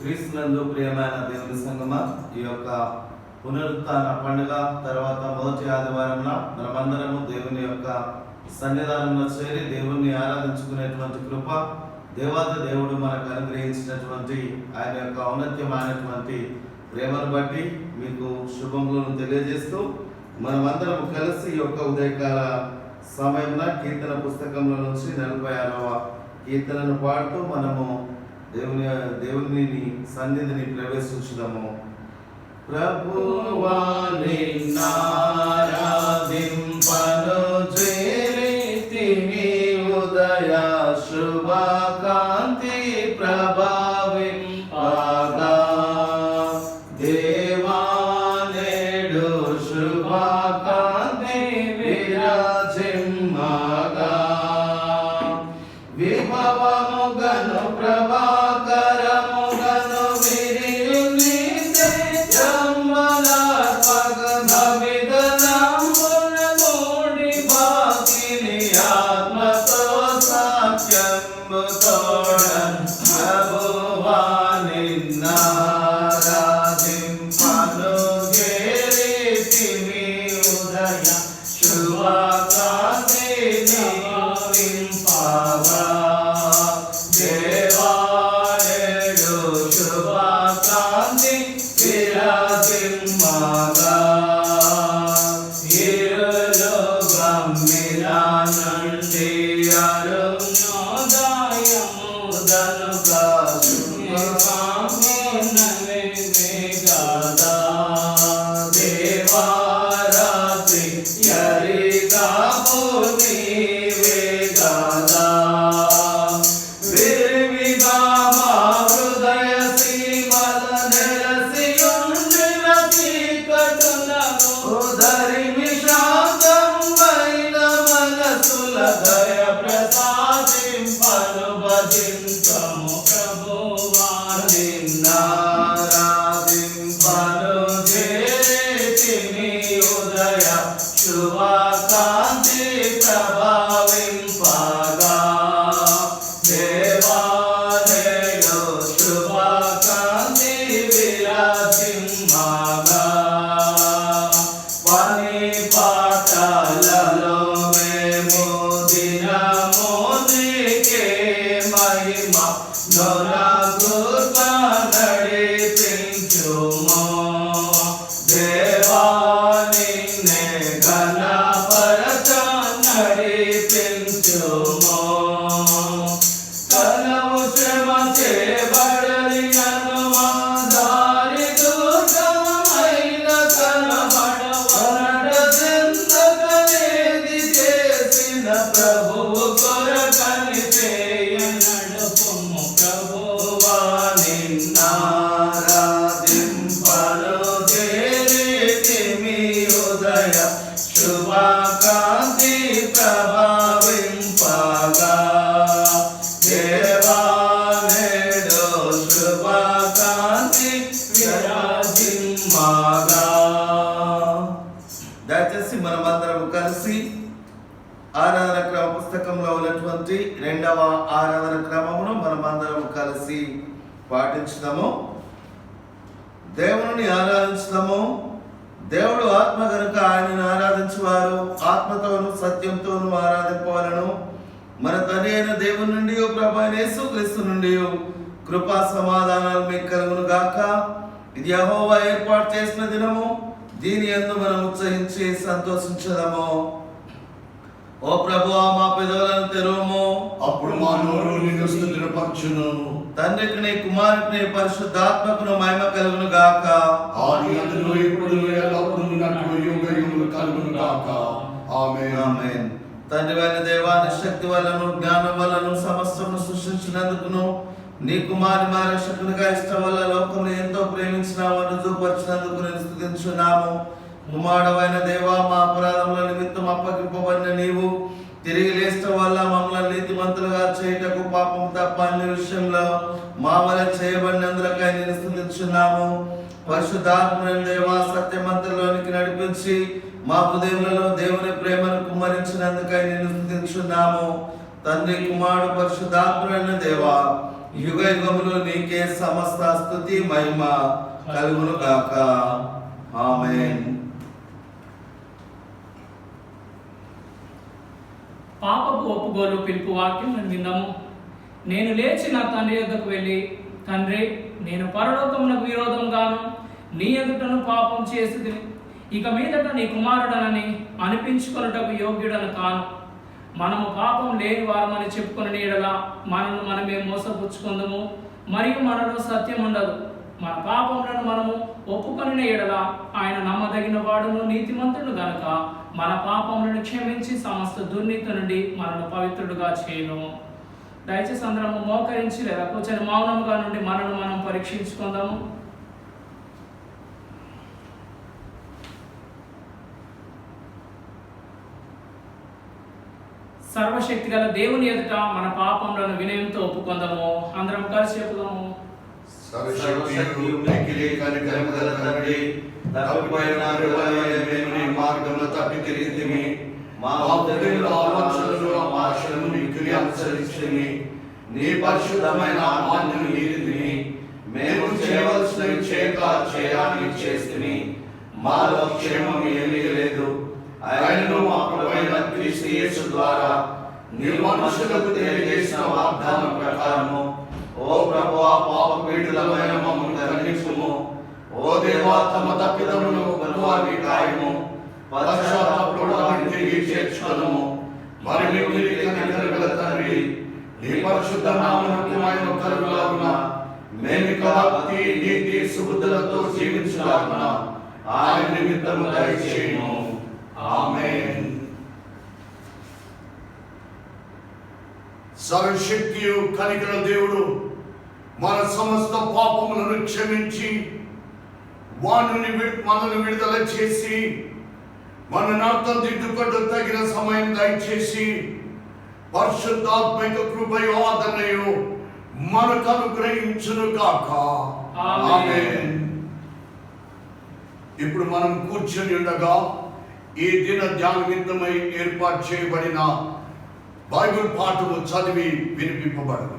క్రీస్తునందు ప్రియమైన దేవుని సంగమా, ఈ యొక్క పునరుత్థాన పండుగ తర్వాత మొదటి ఆదివారంలో మనమందరము దేవుని యొక్క సన్నిధానంలో చేరి దేవుణ్ణి ఆరాధించుకునేటువంటి కృప దేవాది దేవుడు మనకు అనుగ్రహించినటువంటి ఆయన యొక్క ఔన్నత్యమైనటువంటి ప్రేమను బట్టి మీకు శుభములను తెలియజేస్తూ మనమందరం కలిసి ఈ యొక్క ఉదయకాల సమయంలో కీర్తన పుస్తకంలో నుంచి 46వ కీర్తనను పాడుతూ మనము దేవుని సన్నిధిని ప్రవేశించుదాము. ప్రభువా నిన్నారాధింపను చేరితిమి ఉదయ శుభకాంతి ప్రభావింపగా దేవా నేడు శుభకాంతి విరాజిమ్మగా విభవముగను ప్రభాకరముగను విరియుని జమ్మలార్పగనవిదనంబున మూడి బాకిని ఆత్మతో సాక్ష్యంబుతోడన్ ప్రభువా నిన్నారాధింపను చేరితిమి ఉదయ శుభకాంతి విరాజిమ్మగా దేవా నేడు శుభకాంతి విరాజిమ్మగా ఇరులోకం నుండి అరుణోదయముదనుక శుభకాంతి గదా దేవారాత్రి యరిగాపు నీవే గదా విరివిగా మా హృదయ సీమల నెలసియుండిన చీకటులను ఉదరిమి శాంతమైన మనసుల దయ ప్రసాదింపను భజించము ప్రభువా నిన్నారాధింపను చేరితిమి ఉదయ శుభకాంతి ప్రభావింపగా దేవా నేడు శుభకాంతి విరాజిమ్మగా పని పాటలలో మేము దినము నీకే మహిమ నొరగుతా నడిపించుము దేవా నిన్నే ఘనపరచ నడిపించుము కలవు శ్రమ చేబడలి అనుమాదారి దుర్గమైన కనబడవనట చింతకనేది చేసిన ప్రభువు కొరకని చేయ నడుపుము ప్రభువా నిన్నారాధింపను చేరితిమి ఉదయ శుభకాంతి ప్రభావింపగా దేవా నేడు శుభకాంతి విరాజిమ్మగా. దయచేసి మనమందరం కలిసి ఆరాధన క్రమ పుస్తకంలో ఉన్నటువంటి 2వ ఆరాధన క్రమమును మనమందరం కలిసి పాటించుదాము. దేవుని ఆరాధించుదాము. దేవుడు ఆత్మ కనుక ఆయనను ఆరాధించువారు ఆత్మతోను సత్యంతోను ఆరాధింపవలను. మన తండ్రి అయిన దేవుని నుండి ప్రభు అయిన యేసుక్రీస్తు నుండి కృపా సమాధానాలు మీకు కలుగును గాక. ఇది యెహోవా ఏర్పాటు చేసిన దినము, దీని యందు మనం ఉత్సహించి సంతోషించదము. ఓ ప్రభువా మా పెదవులను తెరువుము, అప్పుడు మా నోరు నిన్ను స్తుతిపరచును. తండ్రికి నీ కుమారుడికి నీ పరిశుద్ధాత్మకును మహిమ కలుగును గాక. ఆది అందులో ఇప్పుడు ఎల్లప్పుడూ ఉన్నట్లు యుగయుగములు కలుగును గాక. ఆమేన్. ఆమేన్. తండ్రి అయిన దేవా, నీ శక్తి వలన జ్ఞానం వలన సమస్తమును సృష్టించినందుకును నీ కుమారి మా రక్షకునిగా ఇష్టం వల్ల లోకమును ఎంతో ప్రేమించినావు రుజువుపరిచినందుకు నేను స్తుతించున్నాము. కుమారుడవైన దేవా, మా అపరాధముల నిమిత్తం అప్పగింపబడిన నీవు తిరిగి లేచడం వల్ల మమ్మల్ని నీతిమంతులుగా చేయుటకు పాపం తప్ప అన్ని విషయంలో మా వల్ల చేయబడినందులకై నేను స్తుతించున్నాము. పరిశుద్ధాత్మని దేవా, సత్యమంతుల్లోనికి నడిపించి మా హృదయములలో దేవుని ప్రేమను కుమ్మరించినందుకై నేను స్తుతించున్నాము. తండ్రి, కుమారుడు, పరిశుద్ధాత్ముడైన దేవా, యుగ యుగములు నీకే సమస్త స్తుతి మహిమ కలుగును గాక. ఆమేన్. పాపపు ఒప్పుగోలు పిలుపు వాక్యం విందాము. నేను లేచి నా తండ్రి యొద్దకు వెళ్ళి, తండ్రి, నేను పరలోకమునకు విరోధంగాను నీ ఎదుటను పాపం చేసి ఇక మీదట నీ కుమారుడనని అనిపించుకొనుటకు యోగ్యుడను కాను. మనము పాపం లేని వారమని చెప్పుకుని నీడలా మనను మనమే మోసపుచ్చుకుందుము, మరియు మనలో సత్యం ఉండదు. మన పాపములను మనము ఒప్పుకొని ఎడల ఆయన నమ్మదగిన వాడును నీతిమంతుడు గనుక మన పాపములను క్షమించి సమస్త దుర్నీతి నుండి మనను పవిత్రుడుగా చేయను. దయచేసి అందరము మోకరించి లేదా కూర్చొని మౌనంగా నుండి మనను మనం పరీక్షించుకుందాము. సర్వశక్తి గల దేవుని ఎదుట మన పాపములను వినయంతో ఒప్పుకుందాము. అందరం కలిసి చెప్పుదాము. సర్వశక్తియు మిక్కిలి కనికరము గల తండ్రి, తప్పిపోయిన మేము నీ మార్గంలో తప్పి తిరిగితిమి. మా హృదయంలో ఆలోచనలు ఆశలను మిక్కిలి అనుసరించితిమి. నీ పరిశుద్ధమైన ఆజ్ఞను మీరితిమి. మేము చేయవలసినవి చేయక చేయాలని చేస్తుని మాలో క్షేమం ఏమీ లేదు. ఆయనను మా ప్రభువైన క్రీస్తు యేసు ద్వారా నీ మనుషులకు తెలియజేసిన వాగ్దానం ప్రకారము ఓ ప్రభువా, పాపపీడితులమైన మమ్మల్ని కరుణించుము. ఓ దేవా, తమ తప్పిదములను బలువారికి కాయము. పశ్చాత్తాపపడు వారిని తిరిగి చేర్చుకొనుము. మరి మిక్కిలి కనికరము గల తండ్రి, నీ పరిశుద్ధ నామమునకు మహిమ కలుగులాగున మేమిక భక్తి, నీతి, సుబుద్ధులతో జీవించులాగున ఆయన నిమిత్తము దయచేయుము. ఆమేన్. సర్వశక్తియు కనికర దేవుడు మన సమస్త పాపములను క్షమించి మనల్ని విడుదల చేసి మన నార్థం దిద్దుకొట్టు తగిన సమయం దయచేసి పరిశుద్ధాత్మిక కృపయు ఆదరణయు మనకు అనుగ్రహించును గాక. ఆమేన్. ఇప్పుడు మనం కూర్చొని ఉండగా ఈ దిన ధ్యాన నిమిత్తమై ఏర్పాటు చేయబడిన బైబిల్ పాఠము చదివి వినిపింపబడను.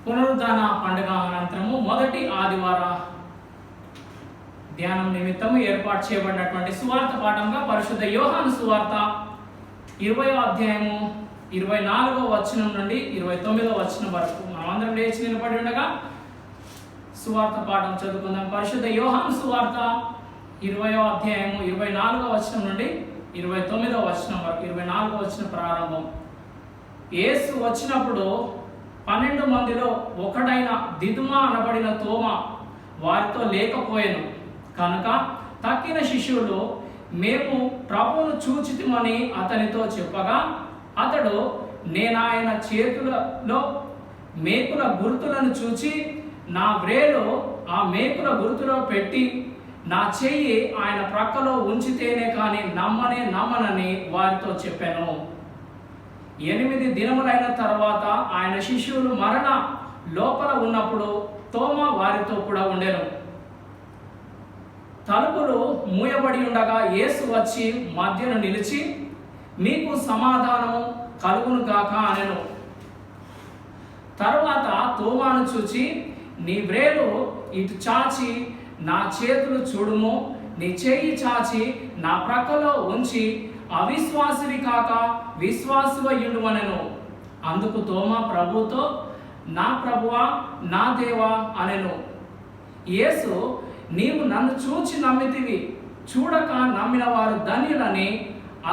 పునరుద్ధాన పండుగ అనంతరము మొదటి ఆదివార ధ్యానం నిమిత్తము ఏర్పాటు చేయబడినటువంటి సువార్త పాఠంగా పరిశుద్ధ యోహాను సువార్త 20వ అధ్యాయము 24వ వచనం నుండి 29వ వచనం వరకు మనం అందరం లేచి నిలబడి ఉండగా సువార్త పాఠం చదువుకుందాం. పరిశుద్ధ యోహాను సువార్త 20వ అధ్యాయము 24వ వచనం నుండి 29వ వచనం వరకు. 24వ వచనం ప్రారంభం. యేసు వచ్చినప్పుడు 12 మందిలో ఒకడైన దిదుమా అనబడిన తోమా వారితో లేకపోయెను. కనుక తక్కిన శిష్యులు మేము ప్రభువును చూచితిమని అతనితో చెప్పగా అతడు, నేనాయన చేతులలో మేకుల గుర్తులను చూచి నా వ్రేలు ఆ మేకుల గుర్తులో పెట్టి నా చెయ్యి ఆయన ప్రక్కలో ఉంచితేనే కానీ నమ్మనని వారితో చెప్పాను. 8 దినములైన తర్వాత ఆయన శిష్యులు మరణ లోపల ఉన్నప్పుడు తోమా వారితో కూడా ఉండెను. తలుపులు మూయబడి ఉండగా యేసు వచ్చి మధ్యను నిలిచి, మీకు సమాధానము కలుగును గాక అనెను. తరువాత తోమాను చూచి, నీ వ్రేలు ఇటు చాచి నా చేతులు చూడుము, నీ చెయ్యి చాచి నా ప్రక్కలో ఉంచి అవిశ్వాసివి కాక విశ్వాసువయ్యుండుమనెను. అందుకు తోమా ప్రభుతో, నా ప్రభువా, నా దేవా అనెను. యేసు, నీవు నన్ను చూచి నమ్మితివి, చూడక నమ్మిన వారు ధన్యులని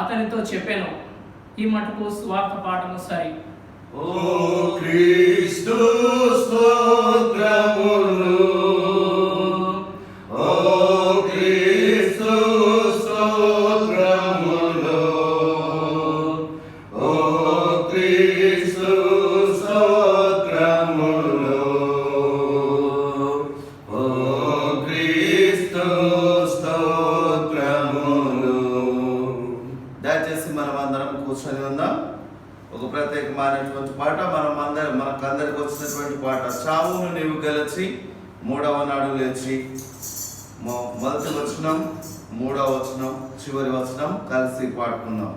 అతనితో చెప్పాను. ఈ మటుకు స్వార్థ పాఠము సరి. ఓ క్రీస్తు స్తోత్రములు, ఓ క్రీస్తు స్తోత్రములు, ఓ క్రీస్తు స్తోత్రములు, ఓ క్రీస్తు స్తోత్రములు. దయచేసి మనం అందరం కూర్చొని ఉందాం. ఒక ప్రత్యేకమైనటువంటి పాట మనకందరికి వచ్చినటువంటి పాట. చావును నీవు గెలిచి 3వ నాడు లేచి. మొదటి వచనం, 3వ వచనం, చివరి వచనం కలిసి పాడుకుందాం.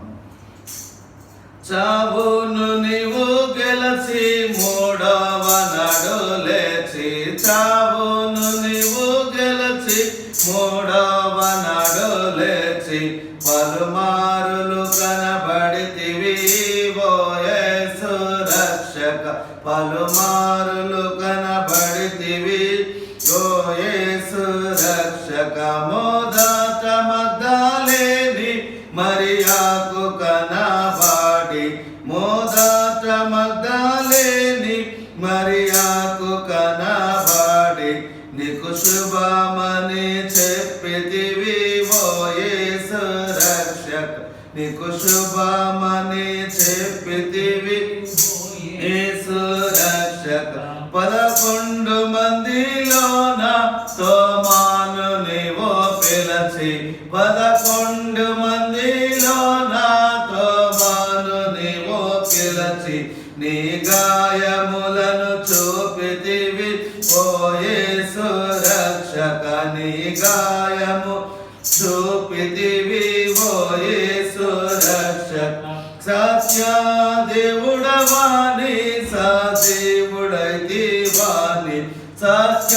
చావును నీవు గెలచి మూడవ నాడు లేచి, చావును నీవు గెలచి మూడవ నాడు లేచి, పలుమారులు కనబడితివి ఓ యేసు రక్షక, పలుమారులు కనబడితివి ఓ యేసు రక్షక. మొదట మగ్దలేని మరియాకు కనబడి, మొదట మగ్దలేని మరియాకు కనబడి, నీకు శుభమని చెప్పితివి ఓ యేసు రక్షక, నీకు శుభమని చెప్పితివి యేసు రక్షక. 11 మందిలోన తోమాను నీవు పిలచి, 11 మందిలోన తోమాను నీవు పిలచి, నీ గాయములను చూపితివి ఓ యేసు రక్షక, నీ గాయము చూపితివి ఓ యేసు రక్షక. సత్య దేవుడవాని సదేవుడైతివాని, సత్య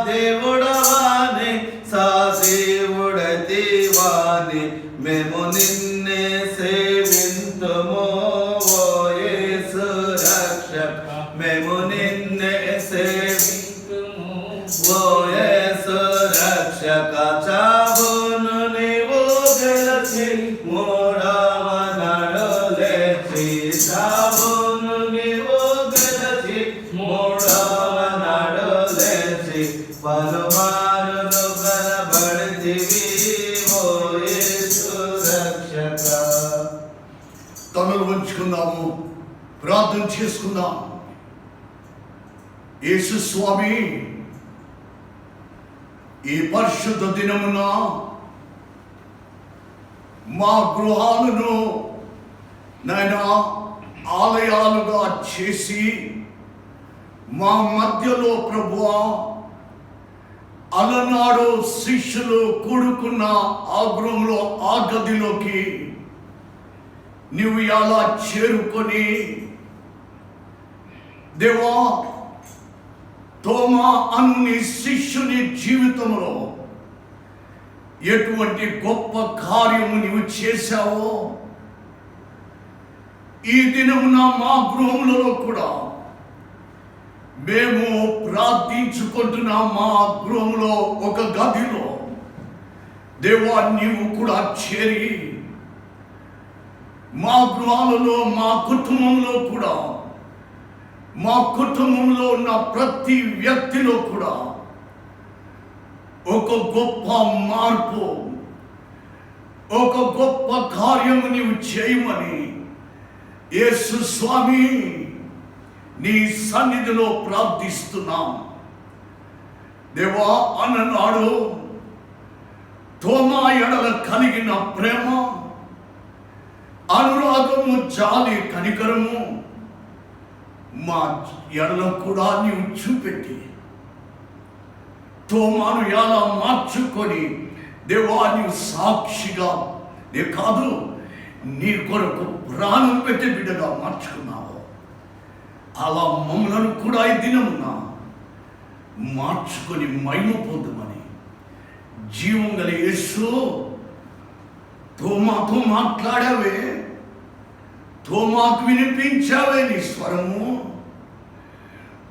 దేవుడవాని సదేవుడైతివాని, మేము నిన్నే సేవింతుము ఓ యేసు రక్షక, మేము నిన్నే సేవింతుము ఓ యేసు రక్షక. చావును నీవు గెలచి మూడవ నాడు లేచి, చావును నీవు గెలచి మూడవ నాడు లేచి, పలుమారులు కనబడితివి ఓ యేసు రక్షక. తలలు వంచుకుందాము, ప్రార్థన చేసుకుందాం. యేసు స్వామి, ఈ పరిశుద్ధ దినమున మా గృహాలను నాయనా ఆలయాలుగా చేసి, మా మధ్యలో ప్రభువా అలనాడు శిష్యులు కూడుకున్న ఆ గృహంలో ఆ గదిలోకి నువ్వు ఎలా చేరుకొని దేవా తోమా అన్ని శిష్యుని జీవితంలో ఎటువంటి గొప్ప కార్యము నీవు చేశావో, ఈ దినమున మా గృహములలో కూడా మేము ప్రార్థించుకుంటున్న మా గృహంలో ఒక గదిలో దేవా నీవు కూడా చేరి మా గృహాలలో మా కుటుంబంలో కూడా, మా కుటుంబంలో ఉన్న ప్రతి వ్యక్తిలో కూడా ఒక గొప్ప మార్పు, ఒక గొప్ప కార్యము నీవు చేయమని యేసు స్వామి నీ సన్నిధిలో ప్రార్థిస్తున్నాం. దేవా అన్ననాడు తోమా ఎడల కలిగిన ప్రేమ, అనురాగము, జాలి, కనికరము మా ఎడల కూడా నీవు చూపెట్టి తోమాను ఎలా మార్చుకొని దేవా నీవు సాక్షిగా నే కాదు నీ కొరకు ప్రాణం పెట్టి బిడ్డగా మార్చుకున్నావు. అలా మమ్మలను కూడా ఈ దినమున మార్చుకొని మహిమ పొందుమని జీవం గల యేసు తోమాతో మాట్లాడావే, తోమాకు వినిపించావే నీ స్వరము,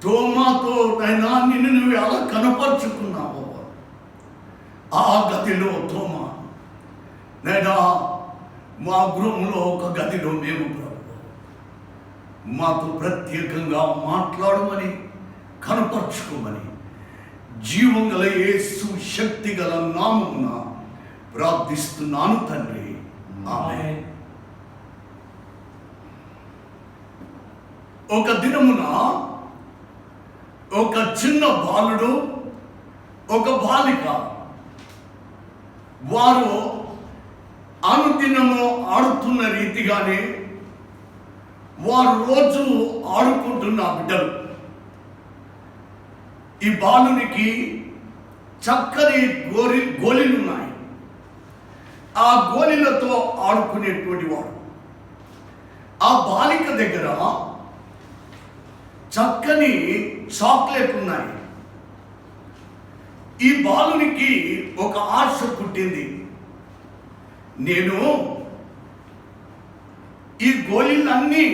తోమాతో నైనా నిన్ను నువ్వు ఎలా కనపరుచుకున్నావు. ఆ గదిలో తోమా నైనా మా గృహంలో ఒక గదిలో మేము ప్రభు మాతో ప్రత్యేకంగా మాట్లాడమని కనపరుచుకోమని జీవం గల యేసు శక్తి గల నామమున ప్రార్థిస్తున్నాను తండ్రి, ఆమేన్. ఒక దినమున ఒక చిన్న బాలుడు, ఒక బాలిక, వారు అనుదినము ఆడుతున్న రీతిగానే వారు రోజు ఆడుకుంటున్న బిడ్డలు. ఈ బాలునికి చక్కని గోళీలున్నాయి. ఆ గోళీలతో ఆడుకునేటువంటి వాడు. ఆ ఆ బాలిక దగ్గర చక్కని చాక్లెట్ ఉన్నాయి. ఈ బాలునికి ఒక ఆశ పుట్టింది, నేను ఈ గోళీలన్నీ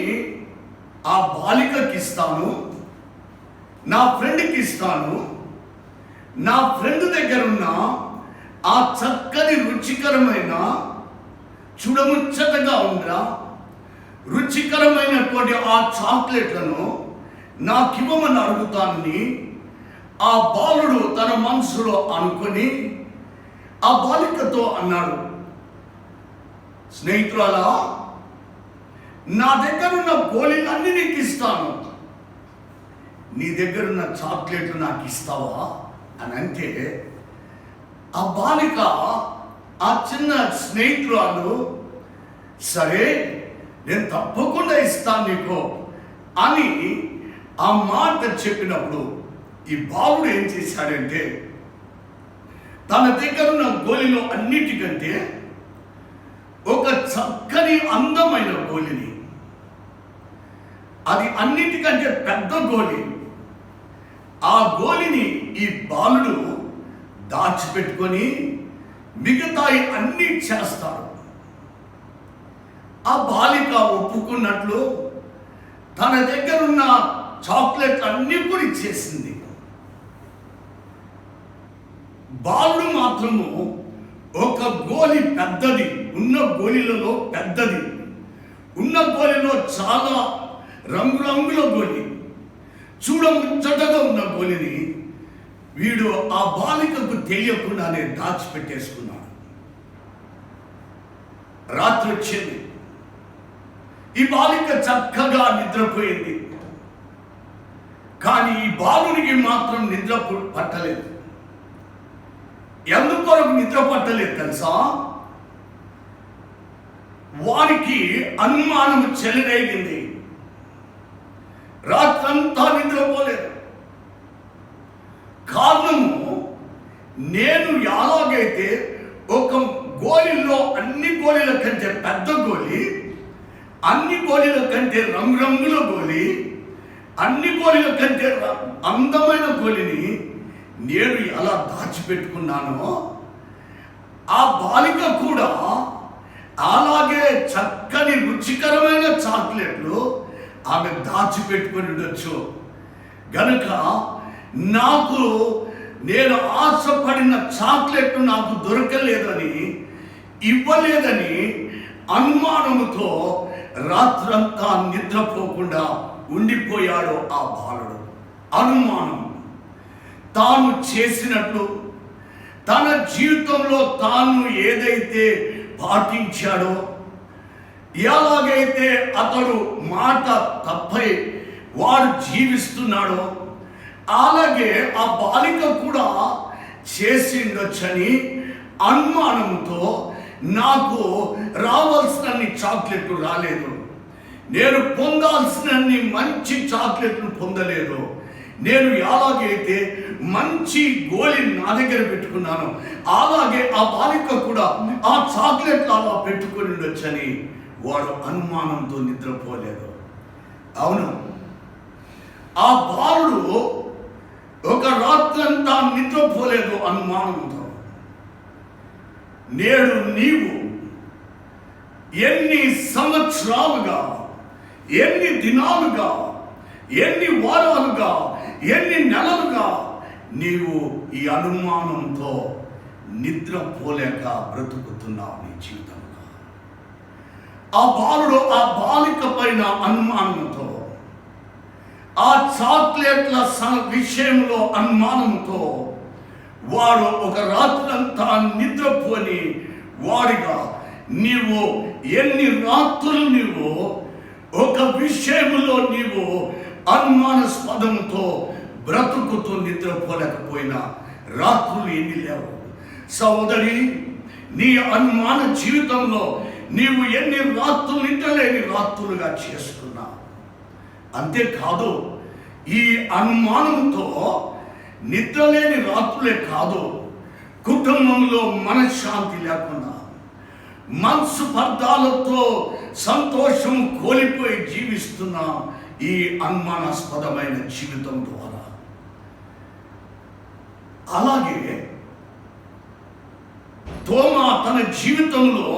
ఆ బాలికకి ఇస్తాను, నా ఫ్రెండ్కి ఇస్తాను. నా ఫ్రెండ్ దగ్గర ఉన్న ఆ చక్కని రుచికరమైన చూడముచ్చటగా ఉందా రుచికరమైనటువంటి ఆ చాక్లెట్లను నాకివ్వమని అడుగుతానని ఆ బాలుడు తన మనసులో అనుకొని ఆ బాలికతో అన్నాడు, స్నేహితురాలా, నా దగ్గర ఉన్న గోళీలన్నీ నీకు ఇస్తాను, నీ దగ్గరున్న చాక్లెట్లు నాకు ఇస్తావా అని అంటే, ఆ బాలిక ఆ చిన్న స్నేహితురాలు సరే నేను తప్పకుండా ఇస్తాను నీకు అని ఆ మాట చెప్పినప్పుడు ఈ బాలుడు ఏం చేశాడంటే, తన దగ్గర ఉన్న గోళీలో అన్నిటికంటే ఒక చక్కని అందమైన గోళిని, అది అన్నిటికంటే పెద్ద గోళి, ఆ గోళిని ఈ బాలుడు దాచిపెట్టుకొని మిగతాయి అన్నీ చేస్తాడు. ఆ బాలిక ఒప్పుకున్నట్లు తన దగ్గర ఉన్న చాక్లెట్ అన్నీ కూడా ఇచ్చేసింది. బాలుడు మాత్రము ఒక గోలి పెద్దది, ఉన్న గోళీలలో పెద్దది, ఉన్న గోళీలో చాలా రంగురంగుల గోళి, చూడముచ్చటగా ఉన్న గోళిని వీడు ఆ బాలికకు తెలియకుండానే దాచిపెట్టేసుకున్నాడు. రాత్రి వచ్చింది, ఈ బాలిక చక్కగా నిద్రపోయింది. కానీ ఈ బాలునికి మాత్రం నిద్ర పట్టలేదు. ఎందుకొరకు నిద్ర పట్టలేదు తెలుసా? వారికి అనుమానం చెలరేగింది. రాత్రంతా నిద్రపోలేదు. కారణము, నేను ఎలాగైతే ఒక గోళీలో అన్ని గోళీల కంటే పెద్ద గోళీ, అన్ని గోళీల కంటే రంగురంగుల గోళీ, అన్ని గోళీల కంటే అందమైన గోళిని నేను ఎలా దాచిపెట్టుకున్నానో, ఆ బాలిక కూడా అలాగే చక్కని రుచికరమైన చాక్లెట్లు ఆమె దాచిపెట్టుకుని ఉండొచ్చు. గనుక నాకు నేను ఆశపడిన చాక్లెట్ నాకు దొరకలేదని, ఇవ్వలేదని అనుమానముతో రాత్రంతా నిద్రపోకుండా ఉండిపోయాడు ఆ బాలుడు. అనుమానం, తాను చేసినట్లు తన జీవితంలో తాను ఏదైతే పాటించాడో, ఎలాగైతే అతడు మాట తప్పై వాడు జీవిస్తున్నాడో, అలాగే ఆ బాలిక కూడా చేసిండొచ్చని అనుమానంతో నాకు రావాల్సినన్ని చాక్లెట్లు రాలేదు, నేను పొందాల్సినన్ని మంచి చాక్లెట్లు పొందలేదు, నేను ఎలాగైతే మంచి గోళీ నా దగ్గర పెట్టుకున్నాను అలాగే ఆ బాలిక కూడా ఆ చాక్లెట్లు అలా పెట్టుకుని ఉండొచ్చని వాడు అనుమానంతో నిద్రపోలేదు. అవును, ఆ బాలుడు ఒక రాత్రంతా నిద్రపోలేదు అనుమానంతో. నేడు నీవు ఎన్ని సంవత్సరాలుగా, ఎన్ని దినాలుగా, ఎన్ని వారాలుగా, ఎన్ని నెలలుగా నీవు ఈ అనుమానంతో నిద్రపోలేక బ్రతుకుతున్నావు నీ జీవితంలో. ఆ బాలుడు ఆ బాలిక పైన అనుమానంతో, ఆ చాక్లెట్ల విషయంలో అనుమానంతో వాడు ఒక రాత్రంతా నిద్రపోని వాడిగా, నీవు ఎన్ని రాత్రులు నీవు ఒక విషయంలో నీవు అనుమానాస్పదంతో బ్రతుకుతూ నిద్రపోలేకపోయినా రాత్రులు ఎన్ని లేవు. సోదరి, నీ అనుమాన జీవితంలో నీవు ఎన్ని రాత్రులు నిద్రలేని రాత్రులుగా చేసుకున్నావు. అంతేకాదు, ఈ అనుమానంతో నిద్రలేని రాత్రులే కాదు, కుటుంబంలో మనశ్శాంతి లేకుండా, మనస్పర్ధాలతో సంతోషం కోల్పోయి జీవిస్తున్న ఈ అనుమానాస్పదమైన జీవితం ద్వారా. అలాగే తోమా తన జీవితంలో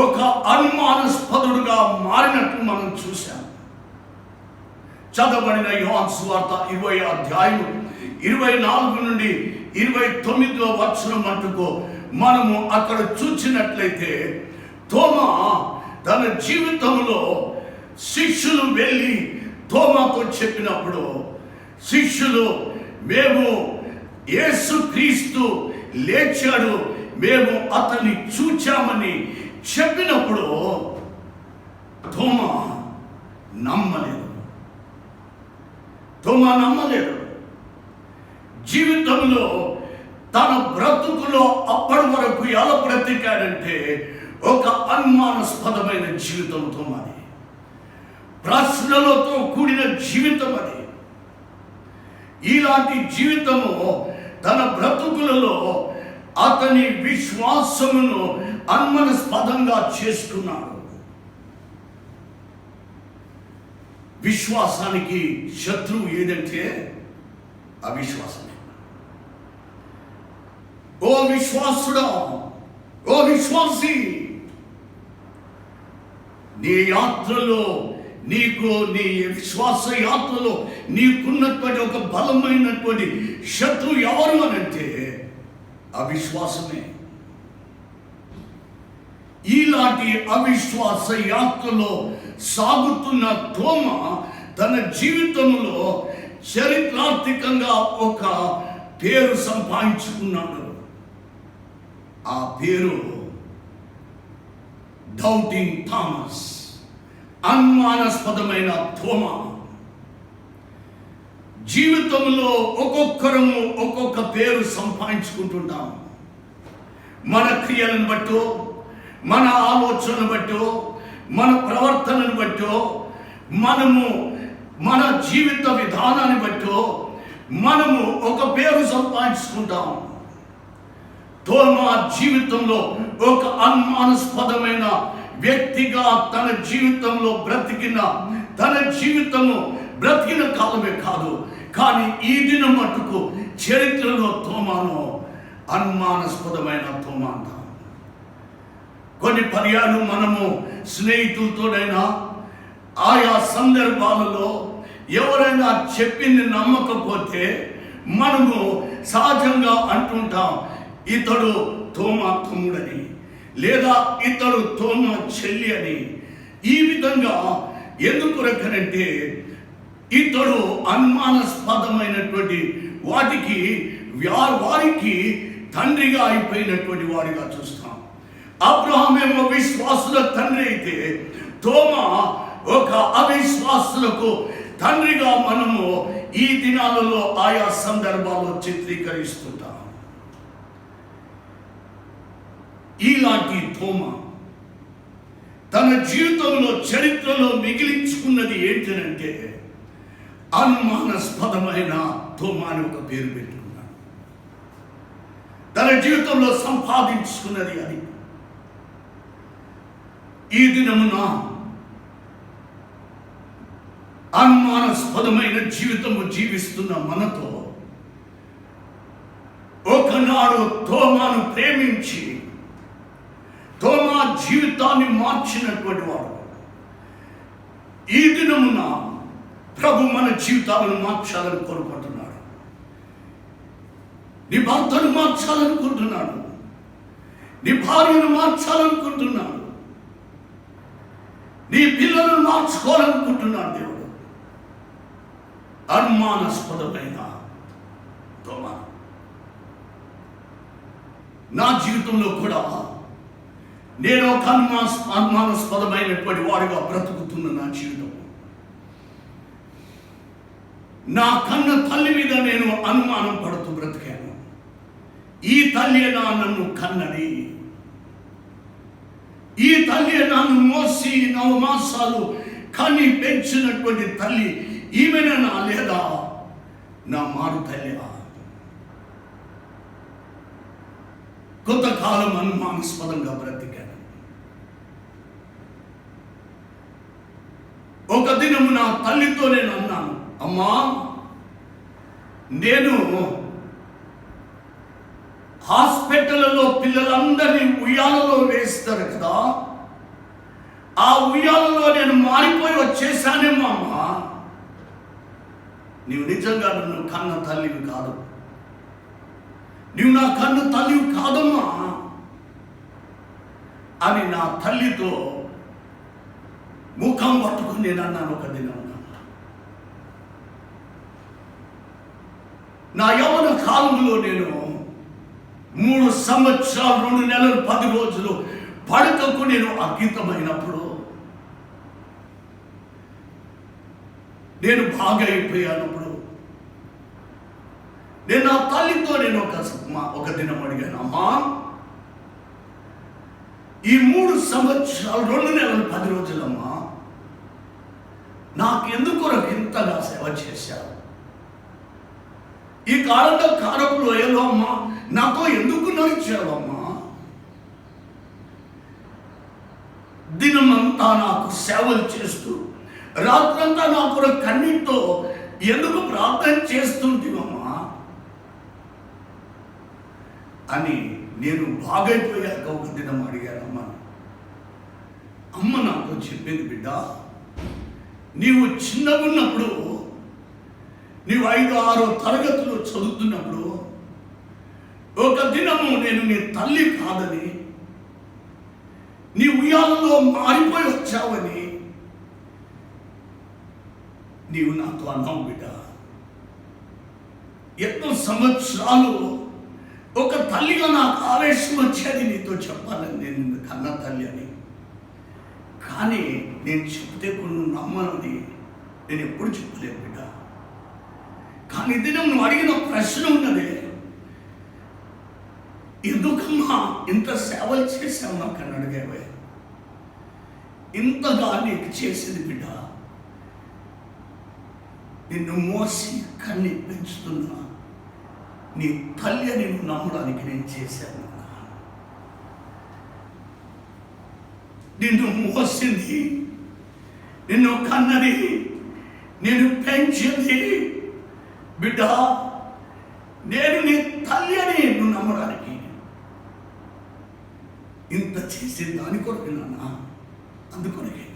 ఒక అనుమానాస్పదుడుగా మారినట్లు మనం చూశాం. చదవబడిన యోహాను సువార్త 20వ అధ్యాయం 24 నుండి 29వ వచనం మట్టుకు మనము అక్కడ చూసినట్లయితే, తోమా తన జీవితంలో శిష్యులు వెళ్ళి తోమాతో చెప్పినప్పుడు, శిష్యులు మేము యేసుక్రీస్తు లేచాడు, మేము అతన్ని చూచామని చెప్పినప్పుడు తోమా నమ్మలేదు. జీవితంలో తన బ్రతుకులో అప్పటి వరకు ఎలా బ్రతికాడంటే ఒక అనుమానాస్పదమైన జీవితంతో అది, ప్రశ్నలతో కూడిన జీవితం అది. ఇలాంటి జీవితము తన బ్రతుకులలో అతని విశ్వాసమును అనుమానాస్పదంగా చేసుకున్నాడు. విశ్వాసానికి శత్రువు ఏదంటే అవిశ్వాసమే. ఓ విశ్వాసుడా, ఓ విశ్వాసి, నీ యాత్రలో నీకు, నీ విశ్వాస యాత్రలో నీకున్నటువంటి ఒక బలమైనటువంటి శత్రువు ఎవరు అనంటే అవిశ్వాసమే. ఇలాంటి అవిశ్వాస యాత్రలో సాగుతున్న తోమా తన జీవితంలో చరిత్రాత్మకంగా ఒక పేరు సంపాదించుకున్నాడు. ఆ పేరు డౌటింగ్ థామస్, అనుమానాస్పదమైన తోమా. జీవితంలో ఒక్కొక్కరము ఒక్కొక్క పేరు సంపాదించుకుంటున్నాం. మన క్రియలను బట్టో, మన ఆలోచనను బట్టో, మన ప్రవర్తనను బట్టో, మనము మన జీవిత విధానాన్ని బట్టో మనము ఒక పేరు సంపాదించుకుంటాం. తోమా జీవితంలో ఒక అనుమానాస్పదమైన వ్యక్తిగా తన జీవితంలో బ్రతికిన కాలమే కాదు, కానీ ఈ దినం మట్టుకు చరిత్రలో తోమాను అనుమానాస్పదమైన తోమా అంటాం. కొన్ని పర్యాలు మనము స్నేహితులతోనైనా ఆయా సందర్భాలలో ఎవరైనా చెప్పింది నమ్మకపోతే మనము సహజంగా అంటుంటాం, ఇతడు తోమా తమ్ముడని, లేదా ఇతడు తోమా చెల్లి అని. ఈ విధంగా ఎందుకు రకనంటే ఇతడు అనుమానాస్పదమైనటువంటి వారికి తండ్రిగా అయిపోయినటువంటి వాడిగా చూస్తాం. అబ్రహామేమో విశ్వాసుల తండ్రి అయితే తోమా ఒక అవిశ్వాసులకు తండ్రిగా మనము ఈ దినాలలో ఆయా సందర్భాల్లో చిత్రీకరిస్తుంటాం. ఇలాంటి తోమా తన జీవితంలో చరిత్రలో మిగిలించుకున్నది ఏంటంటే అనుమానాస్పదమైన తోమా అని ఒక పేరు పెట్టుకున్నాడు. తన జీవితంలో సంపాదించుకున్నది అది. ఈ దినమున అనుమానాస్పదమైన జీవితము జీవిస్తున్న మనతో ఒకనాడు తోమాను ప్రేమించి తోమా జీవితాన్ని మార్చినటువంటి వాడు ఈ దినమున ప్రభు మన జీవితాలను మార్చాలని కోరుకుంటున్నాడు. నీ భర్తను మార్చాలనుకుంటున్నాడు, నీ భార్యను మార్చాలనుకుంటున్నాడు, నీ పిల్లలను మార్చుకోవాలనుకుంటున్నాడు దేవుడు. అనుమానాస్పదమైన తోమా నా జీవితంలో కూడా నేను ఒక అనుమానాస్పదమైనటువంటి వాడిగా బ్రతుకుతున్న నా జీవితం. నా కన్న తల్లి మీద నేను అనుమానం పడుతూ బ్రతికాను. ఈ తల్లి నన్ను కన్నది, ఈ తల్లి నన్ను మోసి 9 మాసాలు కని పెంచినటువంటి తల్లి ఈమెనా లేదా నా మారు తల్లి? కొంతకాలం కాలం అనుమానాస్పదంగా బ్రతికాను. ఒక దినము నా తల్లితో నేను అన్నాను, అమ్మా, నేను హాస్పిటల్లో పిల్లలందరినీ ఉయ్యాలలో వేస్తారు కదా, ఆ ఉయ్యాలలో నేను మారిపోయి వచ్చేసానేమో అమ్మా. నీవు నిజంగా నన్ను కన్న తల్లివి కాదు, నీవు నా కన్న తల్లివి కాదమ్మా అని నా తల్లితో ముఖం పట్టుకుని నేను అన్నాను. ఒక దినం నా యవ్వన కాలంలో నేను 3 సంవత్సరాలు 2 నెలలు 10 రోజులు పడకకు నేను అంకితమైనప్పుడు నేను బాగా అయిపోయానప్పుడు నేను నా తల్లితో నేను ఒక దినం అడిగాను, అమ్మా, ఈ 3 సంవత్సరాలు 2 నెలలు 10 రోజులమ్మా నాకెందుకు ఇంతగా సేవ చేశావు? ఈ కాలంలో కారపు లోయలో అమ్మా నాతో ఎందుకు నడిచావమ్మా? దినమంతా నాకు సేవలు చేస్తూ రాత్రంతా నా కొరకు కన్నీటితో ఎందుకు ప్రార్థన చేస్తుంటివమ్మా అని నేను బాగైపోయాక ఒక దినం అడిగానమ్మా. అమ్మ నాతో చెప్పింది, బిడ్డ, నీవు చిన్నగా ఉన్నప్పుడు, నీవు 5-6 తరగతులు చదువుతున్నప్పుడు ఒక దినము నేను నీ తల్లి కాదని, నీ ఉయ్యాలలో మారిపోయి వచ్చావని నీవు నాతో అన్నావు బిడ్డ. ఎన్నో సంవత్సరాలు ఒక తల్లిగా నాకు ఆవేశం వచ్చేది నీతో చెప్పాలని, నేను కన్న తల్లి అని. కానీ నేను చెప్తే కొన్ని నమ్మని నేను ఎప్పుడు చెప్పలేను బిడ్డ. కానీ దినం నువ్వు అడిగిన ప్రశ్న ఉన్నదే, ఎందుకమ్మా ఇంత సేవలు చేశావు నాకు అని అడిగావే. ఇంతగా నీకు చేసింది బిడ్డ, నిన్ను మోసి కన్ని పెంచుతున్నా నీ తల్లి నిన్ను నమ్మడానికి నేను చేశాను. నిన్ను మోసింది, నిన్ను కన్నది, నేను పెంచింది బిడ్డ, నేను నీ తల్లి అని నువ్వు నమ్మడానికి ఇంత చేసి దాని కొరకు నాన్న. అందుకొరకే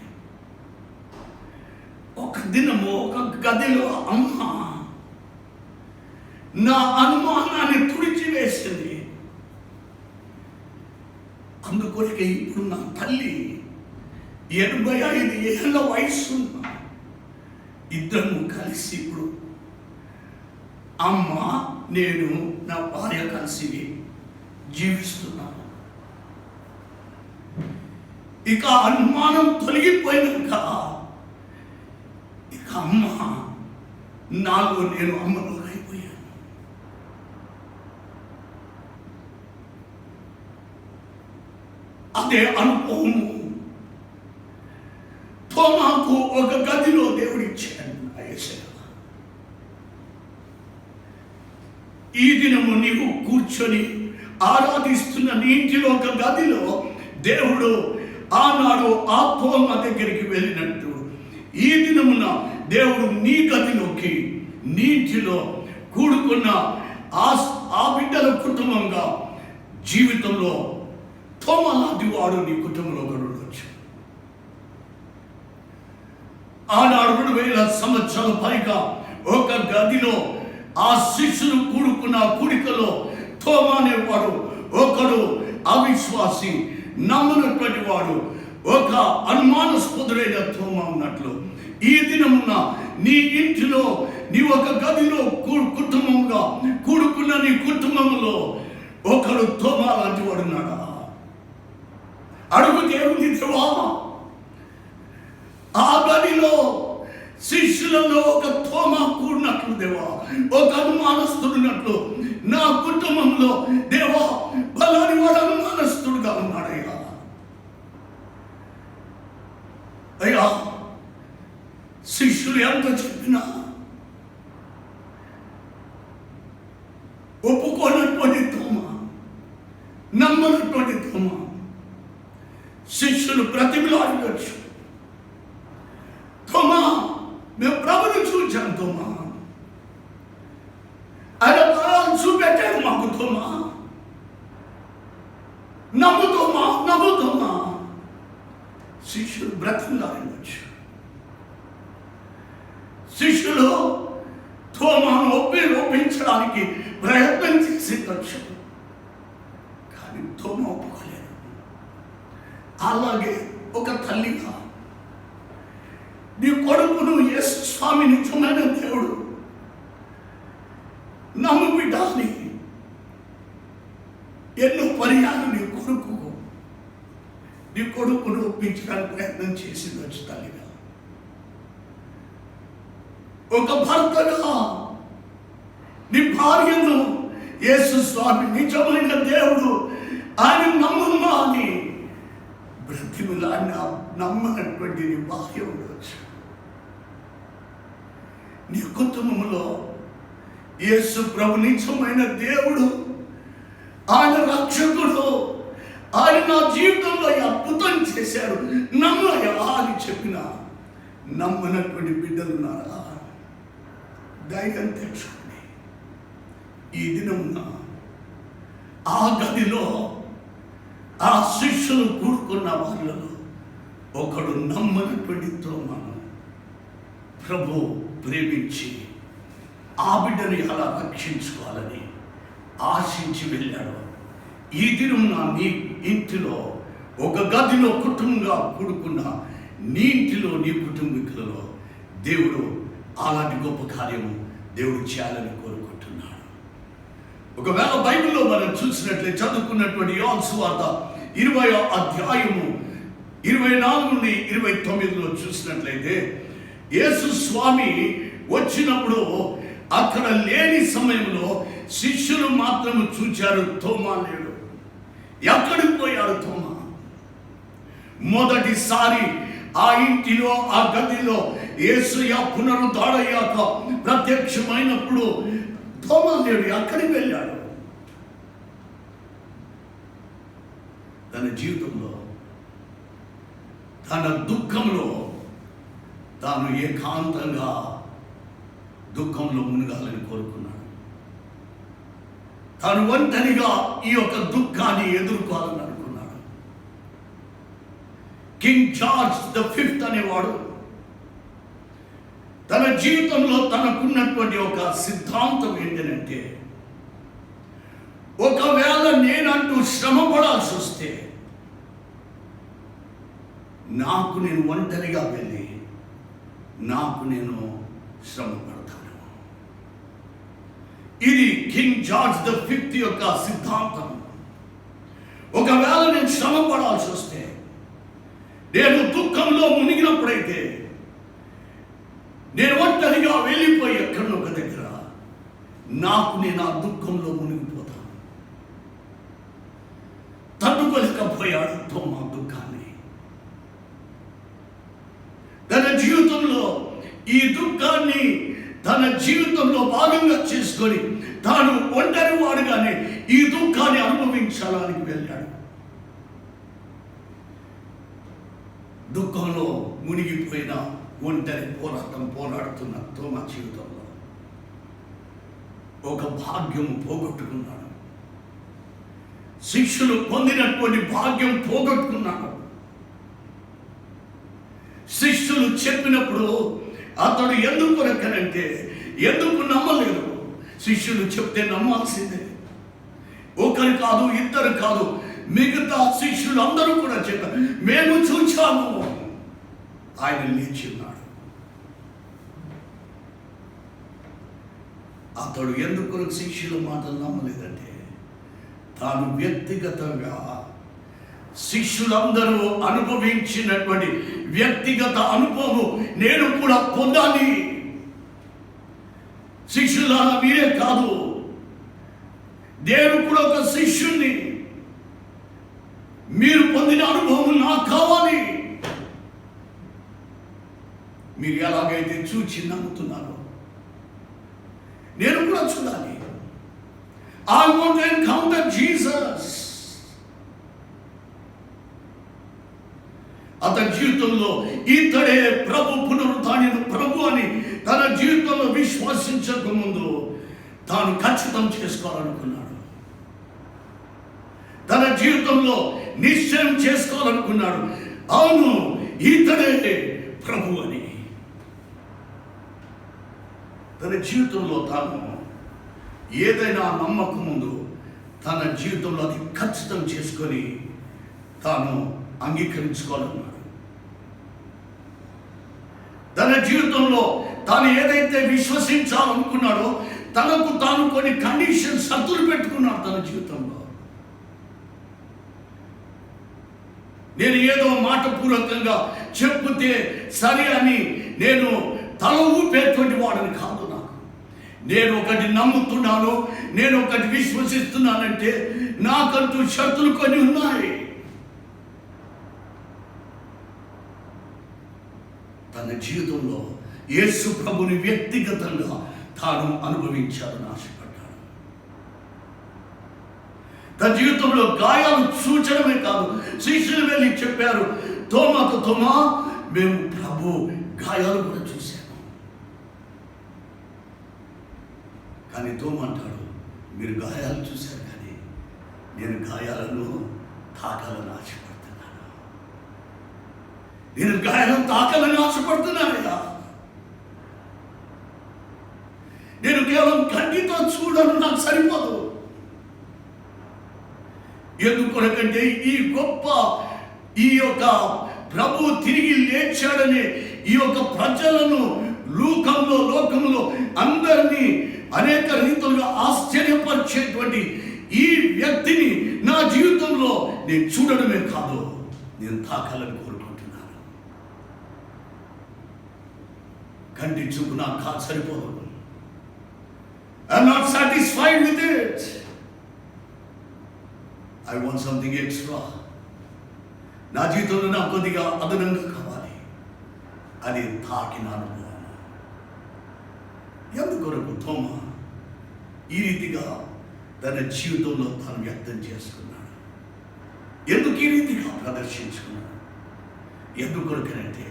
ఒక దినము ఒక గదిలో అమ్మ నా అనుమానాన్ని తుడిచివేసింది. అందుకొరకే ఇప్పుడు నా తల్లి 85 ఏళ్ళ వయసు, ఇద్దరు కలిసి ఇప్పుడు అమ్మ నేను నా భార్య కలిసి జీవిస్తున్నాను. ఇక అనుమానం తొలగిపోయినాక ఇక అమ్మ నాలో నేను అమ్మలో అయిపోయాను. అదే అనుభవము తోమాకు ఒక గదిలో దేవుడిచ్చాడు. ఈ దినము నీవు కూర్చొని ఆరాధిస్తున్న నీ ఇంటిలో ఒక గదిలో దేవుడు ఆనాడు ఆ తోమ దగ్గరికి వెళ్ళినట్టు ఈ దినమున దేవుడు నీ గదిలోకి నీటిలో కూడుకున్న ఆ బిడ్డల కుటుంబంగా జీవితంలో తోమ లాంటి వాడు నీ కుటుంబంలో ఉండొచ్చు. ఆనాడు 2000 సంవత్సరాల పైగా ఒక గదిలో ఆ శిష్యులు కూడుకున్న కుడికలో తోమ అనేవాడు ఒకడు అవిశ్వాసి, నమ్మనటువంటి వాడు, ఒక అనుమానాస్పదుడైన తోమ ఉన్నట్లు ఈ దినమున నీ ఇంటిలో నీ ఒక గదిలో కుటుంబంగా కూడుకున్న నీ కుటుంబంలో ఒకడు తోమ లాంటి వాడున్నాడా? అడుగు దేవుని దేవా, ఆ గదిలో శిష్యులలో ఒక తోమ కూడినట్లు దేవా, ఒక అనుమానస్తుడున్నట్లు నా కుటుంబంలో దేవా బలాని వాడు అనుమానస్తుడుగా ఉన్నాడయ్యా. అయ్యా, శిష్యులు ఎంత చెప్పినా ఒప్పుకోనటువంటి తోమ, నమ్మనటువంటి తోమ శిష్యులు బ్రతిమిలాడవచ్చు. తోమా, మేము ప్రభుని చూచాం తోమా, ఆయన బలాలు చూపెట్టాడు మాకు తోమా, నమ్ముతోమా. శిష్యులు బ్రతిమిలాడవచ్చు. శిష్యులు తోమాను ఒప్పించడానికి ప్రయత్నం చేసేటచ్చు, కానీ తోమ ఒప్పుకోలేదు. అలాగే ఒక తల్లిగా నీ కొడుకును యేసు స్వామి నిజమైన దేవుడు నమ్ము బిడ్డ అని ఎన్నో పర్యాలు నీ కొడుకును ఒప్పించడానికి ప్రయత్నం చేసిందొచ్చు తల్లిగా. ఒక భర్తగా నీ భార్యను యేసు స్వామి నిజమైన దేవుడు ఆయన నమ్మమ్మా అని బ్రతిమలాడిన నమ్మనటువంటి నీ భార్య ఉండవచ్చు. నీ కుటుంబంలో యేసు ప్రభు నిజమైన దేవుడు, ఆయన రక్షకుడు, ఆయన నా జీవితంలో అద్భుతం చేశారు నమ్మయ్యా అని చెప్పిన నమ్మనటువంటి బిడ్డలున్నారా? ధైర్యం తెచ్చుకోండి. ఈ దినమున ఆ గదిలో ఆ శిష్యులు కూడుకున్న వాళ్ళలో ఒకడు నమ్మనటువంటి తోమాను ప్రభు ప్రేమించి ఆ బిడ్డని అలా రక్షించుకోవాలని ఆశించి వెళ్ళాడు. ఈ దినమున నీ ఇంటిలో ఒక గదిలో కుటుంబంగా కూడుకున్న నీ ఇంటిలో నీ కుటుంబీకులలో దేవుడు అలాంటి గొప్ప కార్యము దేవుడు చేయాలని కోరుకుంటున్నాడు. ఒకవేళ బైబిల్లో మనం చూసినట్లే చదువుకున్నటువంటి యోహాను సువార్త 20వ అధ్యాయము 24 నుండి 29లో చూసినట్లయితే యేసు స్వామి వచ్చినప్పుడు అక్కడ లేని సమయంలో శిష్యులు మాత్రము చూచారు, తోమా లేడు. ఎక్కడికి పోయాడు తోమా? మొదటిసారి ఆ ఇంటిలో ఆ గదిలో యేసయ్య పునరుద్ధారయ్యాక ప్రత్యక్షమైనప్పుడు తోమా లేడు. ఎక్కడికి వెళ్ళాడు? తన జీవితంలో తన దుఃఖంలో తాను ఏకాంతంగా దుఃఖంలో మునగాలని కోరుకున్నాడు. తాను ఒంటరిగా ఈ యొక్క దుఃఖాన్ని ఎదుర్కోవాలని అనుకున్నాడు. కింగ్ జార్జ్ V అనేవాడు తన జీవితంలో తనకున్నటువంటి ఒక సిద్ధాంతం ఏంటంటే, ఒకవేళ నేనంటూ శ్రమ పడాల్సి వస్తే నాకు నేను ఒంటరిగా వెళ్ళి నాకు నేను శ్రమ పడతాను. ఇది కింగ్ జార్జ్ V యొక్క సిద్ధాంతం. ఒకవేళ నేను శ్రమ పడాల్సి వస్తే, నేను దుఃఖంలో మునిగినప్పుడైతే నేను ఒంటరిగా వెళ్ళిపోయి ఎక్కడో ఒక దగ్గర నేను ఆ దుఃఖంలో మునిగిపోతాను. తట్టుకోలేకపోయాడు తోమా దుఃఖాన్ని. తన జీవితంలో ఈ దుఃఖాన్ని తన జీవితంలో భాగంగా చేసుకొని తాను ఒంటరి వాడుగానే ఈ దుఃఖాన్ని అనుభవించాలని వెళ్ళాడు. దుఃఖంలో మునిగిపోయిన ఒంటరి పోరాడుతున్న తోమా జీవితంలో ఒక భాగ్యం పోగొట్టుకున్నాడు. శిష్యులు పొందినటువంటి భాగ్యం పోగొట్టుకున్నాడు. శిష్యులు చెప్పినప్పుడు అతడు ఎందుకు నమ్మలేదు? శిష్యులు చెప్తే నమ్మాల్సిందే. ఒకరు కాదు, ఇద్దరు కాదు, మిగతా శిష్యులు అందరూ కూడా చెప్పారు, మేము చూచాము. ఆయన లేచి ఉన్నాడు. అతడు ఎందుకు శిష్యుల మాటలు నమ్మలేదంటే, తాను వ్యక్తిగతంగా శిష్యులందరూ అనుభవించినటువంటి వ్యక్తిగత అనుభవం నేను కూడా పొందాలి. శిష్యులారా మీరే కాదు, నేను కూడా ఒక శిష్యుణ్ణి. మీరు పొందిన అనుభవం నాకు కావాలి. మీరు ఎలాగైతే చూచి నమ్ముతున్నారో నేను కూడా చూడాలి. I want to encounter Jesus. అతని జీవితంలో ఇతడే ప్రభు, పునరుత్థాన ప్రభు అని తన జీవితంలో విశ్వసించక ముందు తాను ఖచ్చితం చేసుకోవాలనుకున్నాడు. తన జీవితంలో నిశ్చయం చేసుకోవాలనుకున్నాడు, అవును ఇతడే ప్రభు అని. తన జీవితంలో తాను ఏదైనా నమ్మకం ముందు తన జీవితంలో అది ఖచ్చితం చేసుకొని తాను అంగీకరించుకోవాలన్నాడు. తన జీవితంలో తాను ఏదైతే విశ్వసించాలనుకున్నాడో తనకు తాను కొన్ని కండిషన్స్, షరతులు పెట్టుకున్నాడు తన జీవితంలో. నేను ఏదో మాట పూర్వకంగా చెప్తే సరే అని నేను తల ఊపేటువంటి వాడిని కాదు. నేను ఒకటి నమ్ముతున్నాను, నేను ఒకటి విశ్వసిస్తున్నానంటే నాకంటూ షరతులు కొన్ని ఉన్నాయి. తన జీవితంలో యేసు ప్రభుని వ్యక్తిగతంగా తాను అనుభవించాలని ఆశపడ్డాడు. తన జీవితంలో గాయాలు చూచడమే కాదు, శిష్యులు వెళ్ళి చెప్పారు తోమాతో, తోమా మేము ప్రభు గాయాలు కూడా చూశాము. కానీ తోమ అంటాడు, మీరు గాయాలు చూశారు కానీ నేను గాయాలను తాకాలని ఆశపడుతున్నాను. నేను గాయాలను తాకాలని ఆశపడుతున్నానయ్యా. నేను కేవలం కంటితో చూడను నాకు సరిపోదు. ఎందుకంటే ఈ యొక్క ప్రభు తిరిగి లేచాడని ఈ యొక్క ప్రజలను లోకంలో అందరినీ అనేక రీతులుగా ఆశ్చర్యపరిచేటువంటి ఈ వ్యక్తిని నా జీవితంలో నేను చూడడమే కాదు, నేను తాకాలని కోరుకుంటున్నాను. కంటి చూపు నాకు కాదు సరిపోదు. I'm not satisfied with it. I want something extra. నా జీవితంలో నాకు కొద్దిగా అదనంగా కావాలి. అది తాకిన అనుభవం. ఎందుకొరకు తోమ ఈ రీతిగా తన జీవితంలో తాను వ్యక్తం చేసుకున్నాడు? ఎందుకు ఈ రీతిగా ప్రదర్శించుకున్నాడు? ఎందుకొరకనంటే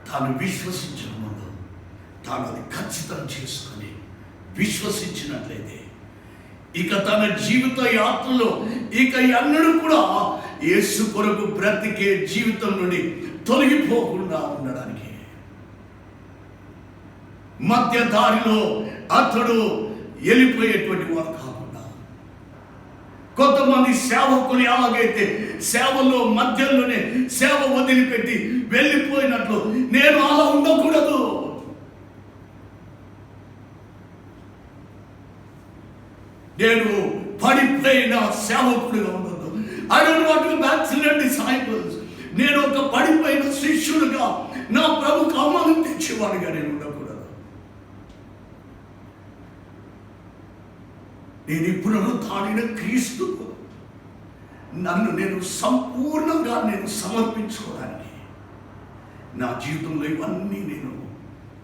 తాను విశ్వసించిన ముందు తాను అది ఖచ్చితం చేసుకొని విశ్వసించినట్లయితే ఇక తన జీవిత యాత్రలో ఇక ఎన్నడూ కూడా యేసు కొరకు బ్రతికే జీవితం నుండి తొలగిపోకుండా ఉండడానికి మధ్య దారిలో అతడు వెళ్ళిపోయేటువంటి వాడు కాకుండా, కొంతమంది సేవకులు ఎలాగైతే సేవలో మధ్యలోనే సేవ వదిలిపెట్టి వెళ్ళిపోయినట్లు నేను అలా ఉండకూడదు. నేను పడిపోయిన సేవకుడిగా ఉండదు. I don't want to backslide disciples. నేను ఒక పడిపోయిన శిష్యుడిగా నా ప్రభుకు అవమానం తెచ్చేవాడిగా నేను ఉండకూడదు. నేను ఇప్పుడు తాడిన క్రీస్తు నన్ను నేను సంపూర్ణంగా నేను సమర్పించుకోవడానికి నా జీవితంలో ఇవన్నీ నేను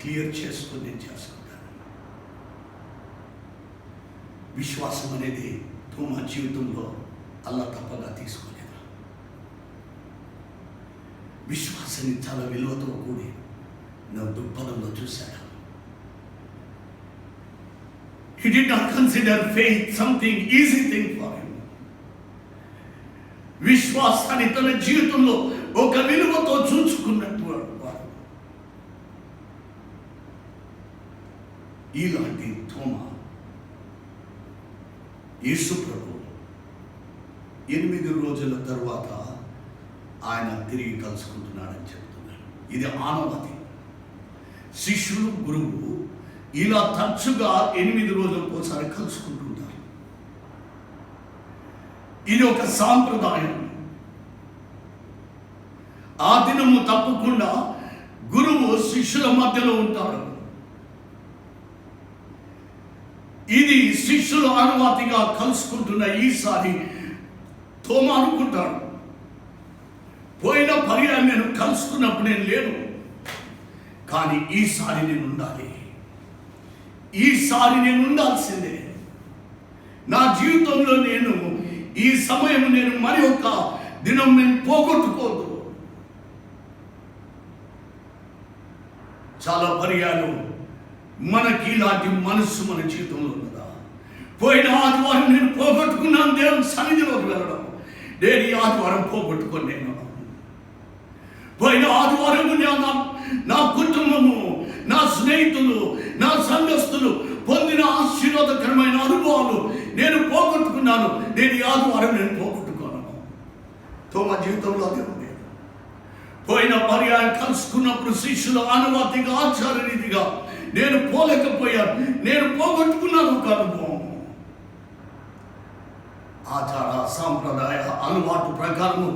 క్లియర్ చేసుకొని నేను చేసుకుంటాను. విశ్వాసం అనేది తోమ జీవితంలో అల్లా తప్పగా తీసుకోలేదు. విశ్వాసాన్ని చాలా విలువతో కూడి నా దృక్పథంలో చూశాడు. He did not consider faith something easy thing for him. విశ్వాసాన్ని తన జీవితంలో ఒక విలువతో చూసుకున్నట్టు వాడు. ఇలాంటి తోమ యేసు ప్రభు 8 రోజుల తర్వాత ఆయన తిరిగి కలుసుకుంటున్నాడని చెప్తున్నాడు. ఇది ఆనవాతి. శిష్యులు గురువు ఇలా తరచుగా 8 రోజులకు ఒకసారి కలుసుకుంటుంటారు. ఇది ఒక సాంప్రదాయం. ఆ దినము తప్పకుండా గురువు శిష్యుల మధ్యలో ఉంటాడు. ఇది శిష్యులు అనుమతిగా కలుసుకుంటున్న ఈసారి తోమ అనుకుంటాడు, పోయిన పర్యాయం నేను కలుసుకున్నప్పుడు నేను లేను, కానీ ఈసారి నేను ఉండాలి. ఈసారి నేను ఉండాల్సిందే. నా జీవితంలో నేను ఈ సమయం నేను మరి ఒక దినం నేను పోగొట్టుకోదు. చాలా పర్యాలు మనకి ఇలాంటి మనస్సు మన జీవితంలో ఉన్నదా? పోయిన ఆదివారం నేను పోగొట్టుకున్నాను దేవుని సన్నిధిలోకి వెళ్ళడం. నేను ఈ ఆదివారం పోగొట్టుకొని నేను పోయిన ఆదివారం నా కుటుంబము, నా స్నేహితులు, నా సంఘస్థులు పొందిన ఆశీర్వాదకరమైన అనుభవాలు నేను పోగొట్టుకున్నాను. నేను ఈ ఆదివారం నేను పోగొట్టుకోను. తోమా జీవితంలో అదే ఉంది. పోయిన పర్యాయం కలుసుకున్నప్పుడు శిష్యుల అనుమతిగా ఆచార రీతిగా నేను పోలేకపోయాను. నేను పోగొట్టుకున్నాను ఒక అనుభవం. ఆచార సాంప్రదాయ అలవాటు ప్రకారము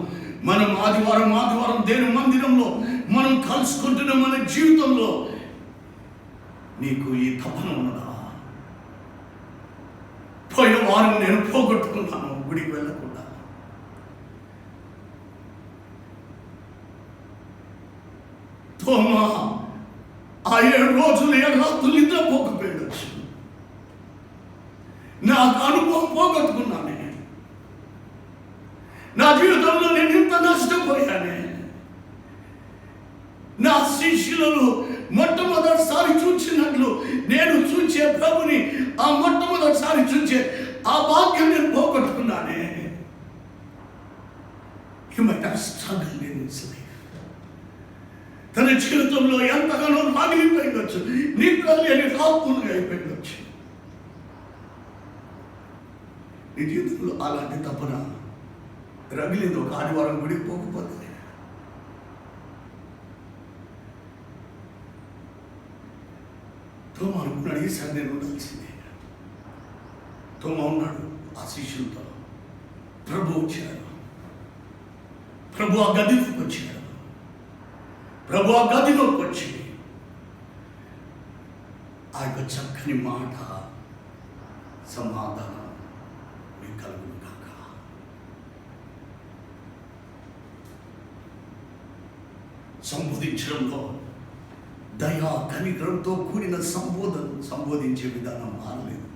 మనం ఆదివారం దేవుని మందిరంలో మనం కలుసుకుంటున్న మన జీవితంలో నీకు ఈ తపన ఉన్నదా? పోయిన వారం నేను పోగొట్టుకున్నాను గుడికి వెళ్ళకుండా. తోమా ఆ 7 రోజులు 7 రాత్రులు నిద్రపోకపోయాడు. నాకు అనుభవం పోగొట్టుకున్నానే. నా జీవితంలో నేను ఇంత నష్టపోయానే. నా శిష్యులను మొట్టమొదటిసారి చూచినట్లు నేను చూచే ప్రభుని ఆ మొట్టమొదటిసారి చూచే ఆ భాగ్యం నేను పోగొట్టుకున్నానే. తన జీవితంలో ఎంతగానో రాగిలిపోయిండొచ్చు, నిద్ర లేని రాత్రులుగా అయిపోయిండొచ్చు. నీ జీవితంలో అలాంటి తపన రగిలింది ఒక ఆదివారం గుడికి పోకపోతే. తోమా అనుకున్నాడు ఈసారి నేను ఉండాల్సిందే. తోమా ఉన్నాడు ఆ శిష్యులతో. ప్రభు వచ్చాడు. ప్రభు ఆ గదిలోకి వచ్చాడు. ప్రభు ఆ గదిలోకి వచ్చి ఆ యొక్క చక్కని మాట, సమాధానం మీకు కలుగును కాక. సంబోధించడంలో దయా కనికరంతో కూడిన సంబోధించే విధానం మారలేదు.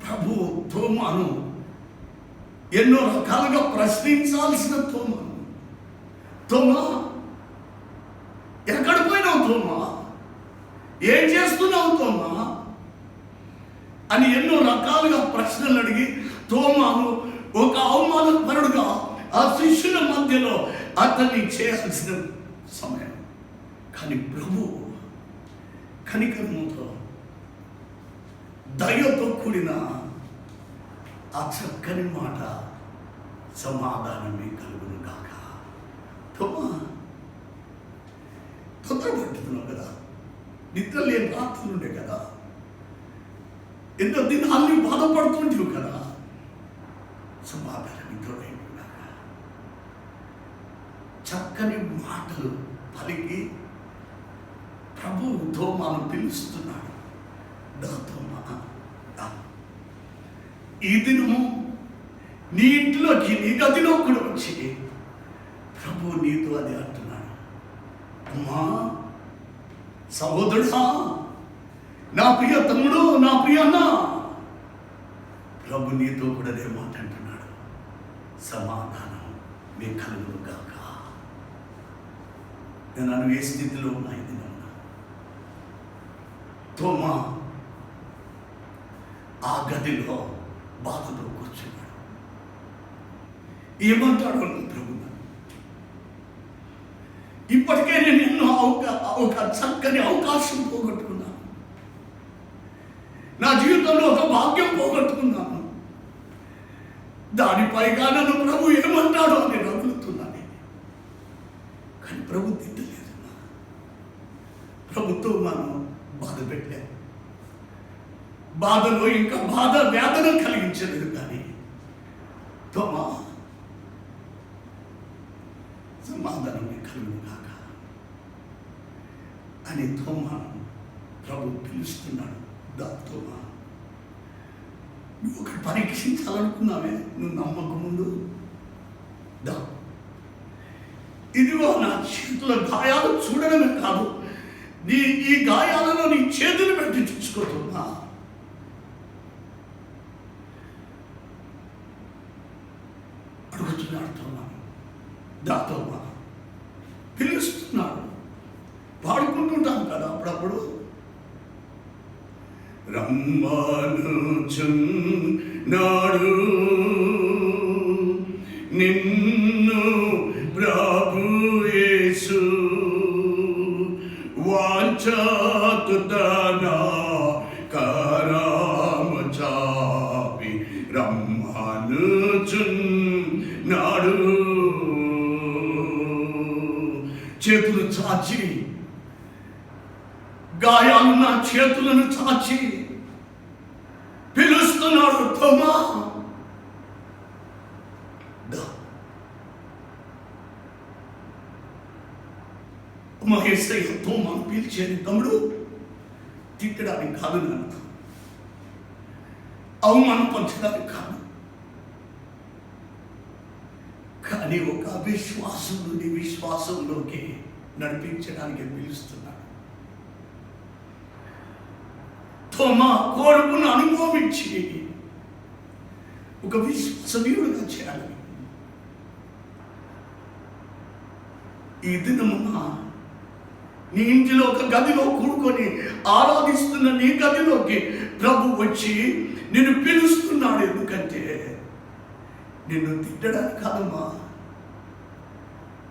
ప్రభు తోమాను ఎన్నో రకాలుగా ప్రశ్నించాల్సిన తోమా ఎక్కడ పోయినావు తోమా, ఏం చేస్తున్నావు తోమా అని ఎన్నో రకాలుగా ప్రశ్నలు అడిగి తోమాను ఒక అవమానపరుడుగా ఆ శిష్యుల మధ్యలో అతన్ని చేయాల్సిన సమయం. కానీ ప్రభు కనికరముతో దయతో కూడిన ఆ చక్కని మాట, సమాధానమే కలుగును కాక. తోమా తొందరపడుతున్నావు కదా, నిద్ర లేని రాత్రులు ఉండే కదా, ఎన్నో దినాల్ని బాధపడుతుంటావు కదా, సమాధానం ఇంట్లోనే చక్కని మాటలు పలికి ప్రభు తోమాను పిలుస్తున్నాడు. ఈ దినము నీ ఇంట్లోకి, నీ గదిలో కూడా వచ్చి ప్రభు నీతో అది అంటున్నాడు. అమ్మా, సహోదరుడా, నా ప్రియ తమ్ముడు, నా ప్రియ అన్న, ప్రభు నీతో కూడా అదే మాట అంటున్నాడు. సమాధానం మీ కలుగును గాక. నేను ఏ స్థితిలో ఉన్నా ఇది తోమా ఆ గదిలో బాధతో కూర్చున్నాడు. ఏమంటాడు ప్రభు, ఇప్పటికే నేను ఎన్నో ఒక చక్కని అవకాశం పోగొట్టుకున్నాను, నా జీవితంలో ఒక భాగ్యం పోగొట్టుకున్నాను, దానిపైగా నన్ను ప్రభు ఏమంటాడో అని రగులుతున్నాను. కానీ ప్రభు తిట్టలేదు. ప్రభుత్వం మనం బాధ పెట్టలేదు, బాధలో ఇంకా బాధ వేదన కలిగించలేదు. కానీ తోమా, సమాధానం కలుగును కాక అని తోమా ప్రభు పిలుస్తున్నాడు. తోమా, నువ్వు ఒకటి పరీక్షించాలనుకున్నావే, నువ్వు నమ్మక ముందు దా, ఇదిగో నా చేతుల గాయాలు చూడడమే కాదు, ఈ గాయాలలో నీ చేతులు పెట్టి చూసుకోతున్నా. అడుగుతున్నాడు తోమా. పిలుస్తున్నాడు. రమ్మనుచున్నాడు నిన్ను ప్రభు యేసు వాంఛాతుతనా కరామ చాపి రమ్మనుచున్నాడు. చేతులు చాచి, గాయాలున్న చేతులను చాచి పిలుస్తున్నాడు, తోమా మహేశ్వయ్య తోమాను పిలిచేది తమ్ముడు తిట్టడానికి కాదు, నన్ను అవమానపరచడానికి కాదు, కానీ ఒక అవిశ్వాసం నుండి విశ్వాసంలోకి నడిపించడానికి పిలుస్తున్నాడు. తోమా కోరుకున్న అనుభవం ఇచ్చి ఒక విశ్వాసనీయుడుగా చేయాలని ఈ దినమున నీ ఇంటిలో ఒక గదిలో కూడుకొని ఆరాధిస్తున్న నీ గదిలోకి ప్రభు వచ్చి నిన్ను పిలుస్తున్నాడు. ఎందుకంటే నిన్ను తిట్టడానికి కాదమ్మా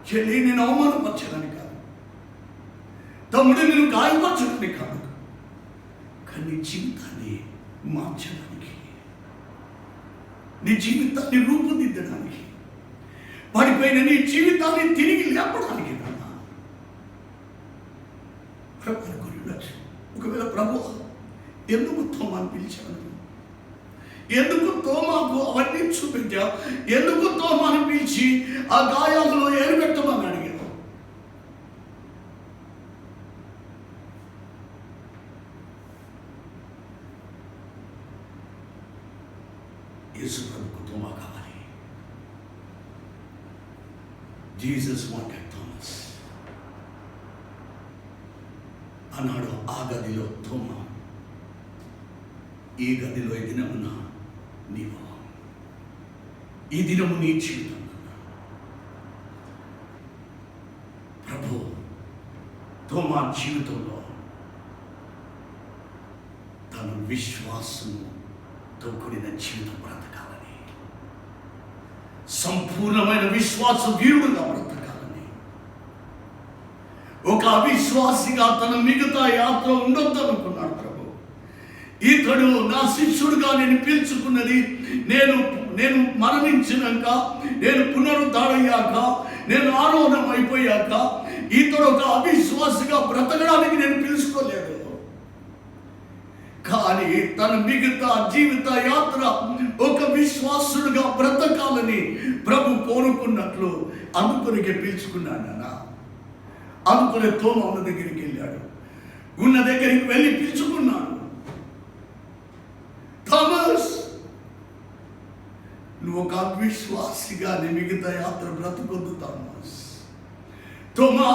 చెల్లి, నేను అవమానపరచడానికి కాదు, తమ్ముడు నిన్ను గాయపరచడానికి కాదు, కానీ నీ జీవితాన్ని మార్చడానికి, నీ జీవితాన్ని రూపుదిద్దడానికి, పడిపోయిన నీ జీవితాన్ని తిరిగి లేపడానికి నాన్న ప్రభు అనుకున్నాడు. ఒకవేళ ప్రభు ఎందుకు తోమాను పిలిచాను, ఎందుకు తోమాకు అవన్నీ చూపించా, ఎందుకు తోమాను పిలిచి ఆ గాయాలలో ఏరుపెట్టమని అడిగాను. యేసు ప్రభుకు తోమా కావాలి. Jesus wanted Thomas. అన్నాడు ఆ గదిలో తోమా, ఈ గదిలో ఈ దినమున నీవు, ఈ దినము నీ జీవితం. ప్రభు తోమా జీవితంలో తన విశ్వాసంతో కూడిన జీవితం బ్రతకాలని, సంపూర్ణమైన విశ్వాస వీరుడుగా బ్రతకాలని, ఒక అవిశ్వాసిగా తన మిగతా యాత్ర ఉండొద్దనుకున్నాడు ప్రభు. ఇతడు నా శిష్యుడుగా నేను పిలుచుకున్నది, నేను మరణించినాక, నేను పునరుద్ధరయ్యాక, నేను ఆరోహణం అయిపోయాక ఇతడు ఒక అవిశ్వాసిగా బ్రతకడానికి నేను పిలుచుకోలేదు. కానీ తన మిగతా జీవిత యాత్ర ఒక విశ్వాసుడుగా బ్రతకాలని ప్రభు కోరుకున్నట్లు అందుకొనికే పిలుచుకున్నాడు. అందుకునే తోమా ఉన్న దగ్గరికి వెళ్ళాడు, ఉన్న దగ్గరికి వెళ్ళి పిలుచుకున్నాడు. థామస్, నువ్వు ఒక అవిశ్వాసిగా నీ మిగతా యాత్ర బ్రతకొద్దు థామస్. తోమా,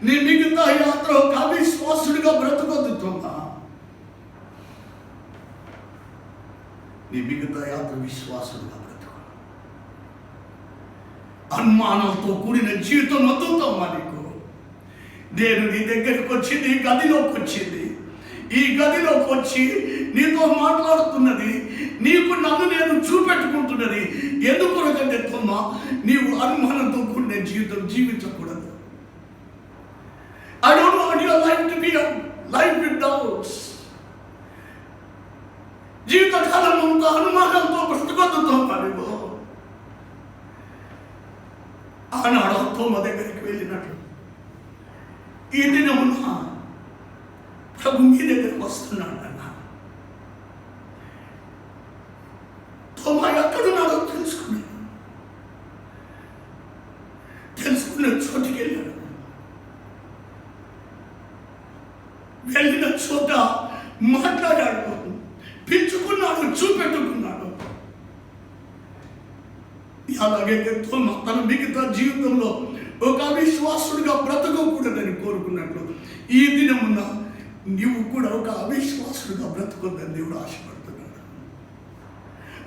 నీ మిగతా యాత్ర ఒక అవిశ్వాసుడిగా బ్రతకొద్దు తోమా. నీ మిగతా యాత్ర విశ్వాసుడిగా బ్రతుకు. అనుమానంతో కూడిన జీవితం వద్దు తోమా నీకు. నేను నీ దగ్గరికి వచ్చి, నీ గదిలోకి వచ్చింది, ఈ గదిలోకి వచ్చి నీతో మాట్లాడుతున్నది, నీకు నన్ను నేను చూపెట్టుకుంటున్నది ఎందుకొరకంటే తోమా, నీవు అనుమానంతో కూడిన జీవితం జీవించకూడదు. I don't want your life to be a life with doubts. జీవితకాలం అంతా అనుమానంతో బ్రతకొద్దు తోమా నీవు. ఆనాడు తోమా దగ్గరికి వెళ్ళినట్లు ఈ దినమున ప్రభు మీ దగ్గరకు వస్తున్నాడు అన్న. తోమా ఎక్కడున్నాడో తెలుసుకున్న చోటుకి వెళ్ళాడు. వెళ్ళిన చోట మాట్లాడాడు, పిలుచుకున్నాడు, చూపెట్టుకున్నాడు. అలాగైతే తోమా తన మిగతా జీవితంలో ఒక అవిశ్వాసుడిగా బ్రతకకూడదని కోరుకున్నట్లు ఈ దినమున నీవు కూడా ఒక అవిశ్వాసుడిగా బ్రతకొద్దని దేవుడు ఆశపడుతున్నాడు.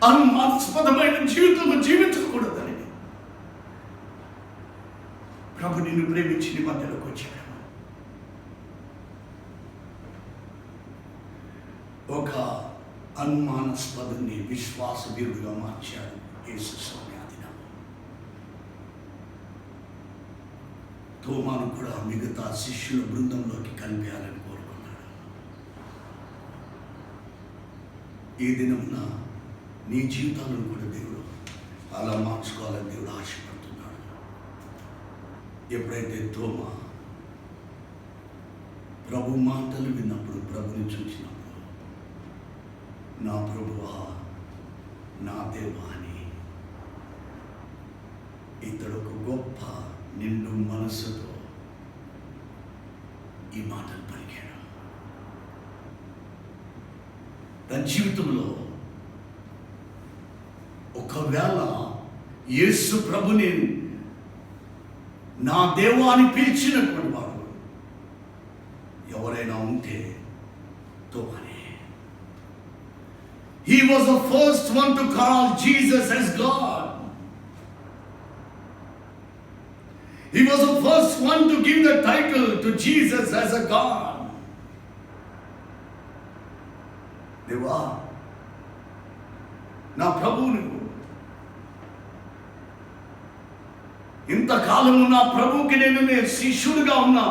అనుమానాస్పదమైన జీవితం జీవించకూడదని ప్రభు నిన్ను ప్రేమించి నీ మధ్యలోకి వచ్చాడు. ఒక అనుమానాస్పదుని విశ్వాస వీరుడిగా మార్చాడు యేసు స్వామి. ఆ దినం తోమాను కూడా మిగతా శిష్యుల బృందంలోకి కలిపేయాలని కోరుకున్నాడు. ఈ దినమున నీ జీవితాలను కూడా దేవుడు అలా మార్చుకోవాలని దేవుడు ఆశపడుతున్నాడు. ఎప్పుడైతే తోమా ప్రభు మాటలు విన్నప్పుడు, ప్రభుని చూసినప్పుడు, నా ప్రభువా నా దేవా అని ఇతడు ఒక గొప్ప నిండు మనస్సుతో ఈ మాటలు పలికాడు. తన జీవితంలో ఒకవేళ యేసు ప్రభుని నా దేవా అని పిలిచినటువంటి వాడు ఎవరైనా ఉంటే తోమానే. He was the first one to call Jesus as God. He was the first one to give the title to Jesus as a God. దేవా నా ప్రభువు నువ్వు, ఇంతకాలము నా ప్రభువుకి నేను శిష్యుడిగా ఉన్నా,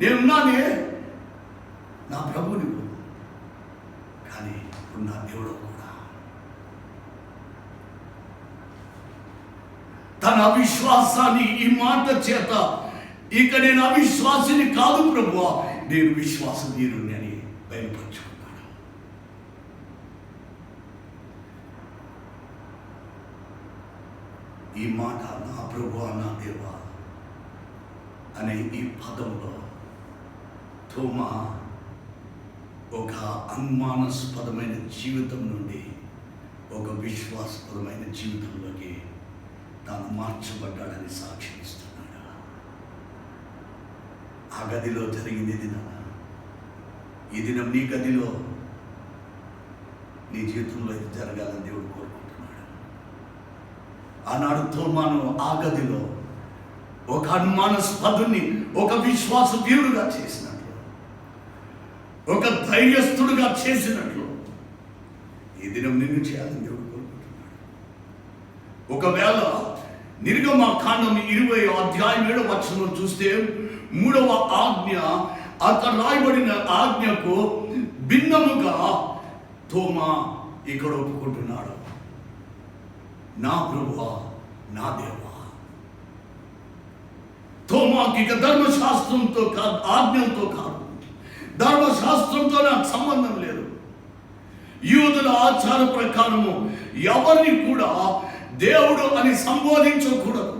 నేనున్నానే, నా ప్రభు నువ్వు, కానీ ఇప్పుడు నా దేవుడు కూడా. తన అవిశ్వాసాన్ని ఈ మాట చేత, ఇక నేను అవిశ్వాసిని కాదు ప్రభువా, నేను విశ్వాస వీరుని అని బయలుపరుచుకున్నాడు. ఈ మాట నా ప్రభువా నా దేవా అనే ఈ పదంలో తోమా ఒక అనుమానాస్పదమైన జీవితం నుండి ఒక విశ్వాసపరమైన జీవితంలోకి తాను మార్చబడ్డాడని సాక్ష్యం ఇస్తున్నాడు. ఆ గదిలో జరిగింది దినం, ఈ దినం నీ గదిలో, నీ జీవితంలో ఇది జరగాలని దేవుడు కోరుకుంటున్నాడు. ఆనాడు తోమాను ఆ గదిలో ఒక అనుమానాస్పదుని ఒక విశ్వాస వీరుడుగా చేసినట్లు, ఒక ధైర్యస్తుడుగా చేసినట్లు ఈ దినం నిన్ను చేయాలని దేవుడు కోరుకుంటున్నాడు. ఒకవేళ నిర్గమకాండం 20 అధ్యాయం 7వ వచనం చూస్తే 3వ ఆజ్ఞ, అక్కడ రాయబడిన ఆజ్ఞకు భిన్నముగా తోమా ఇక్కడ ఒప్పుకుంటున్నాడు. నా ప్రభువా నా దేవా. తోమాకి ఇక ధర్మశాస్త్రంతో కాదు, ఆజ్ఞంతో కాదు, ధర్మశాస్త్రంతో నాకు సంబంధం లేదు. యూదుల ఆచార ప్రకారము ఎవరిని కూడా దేవుడు అని సంబోధించకూడదు,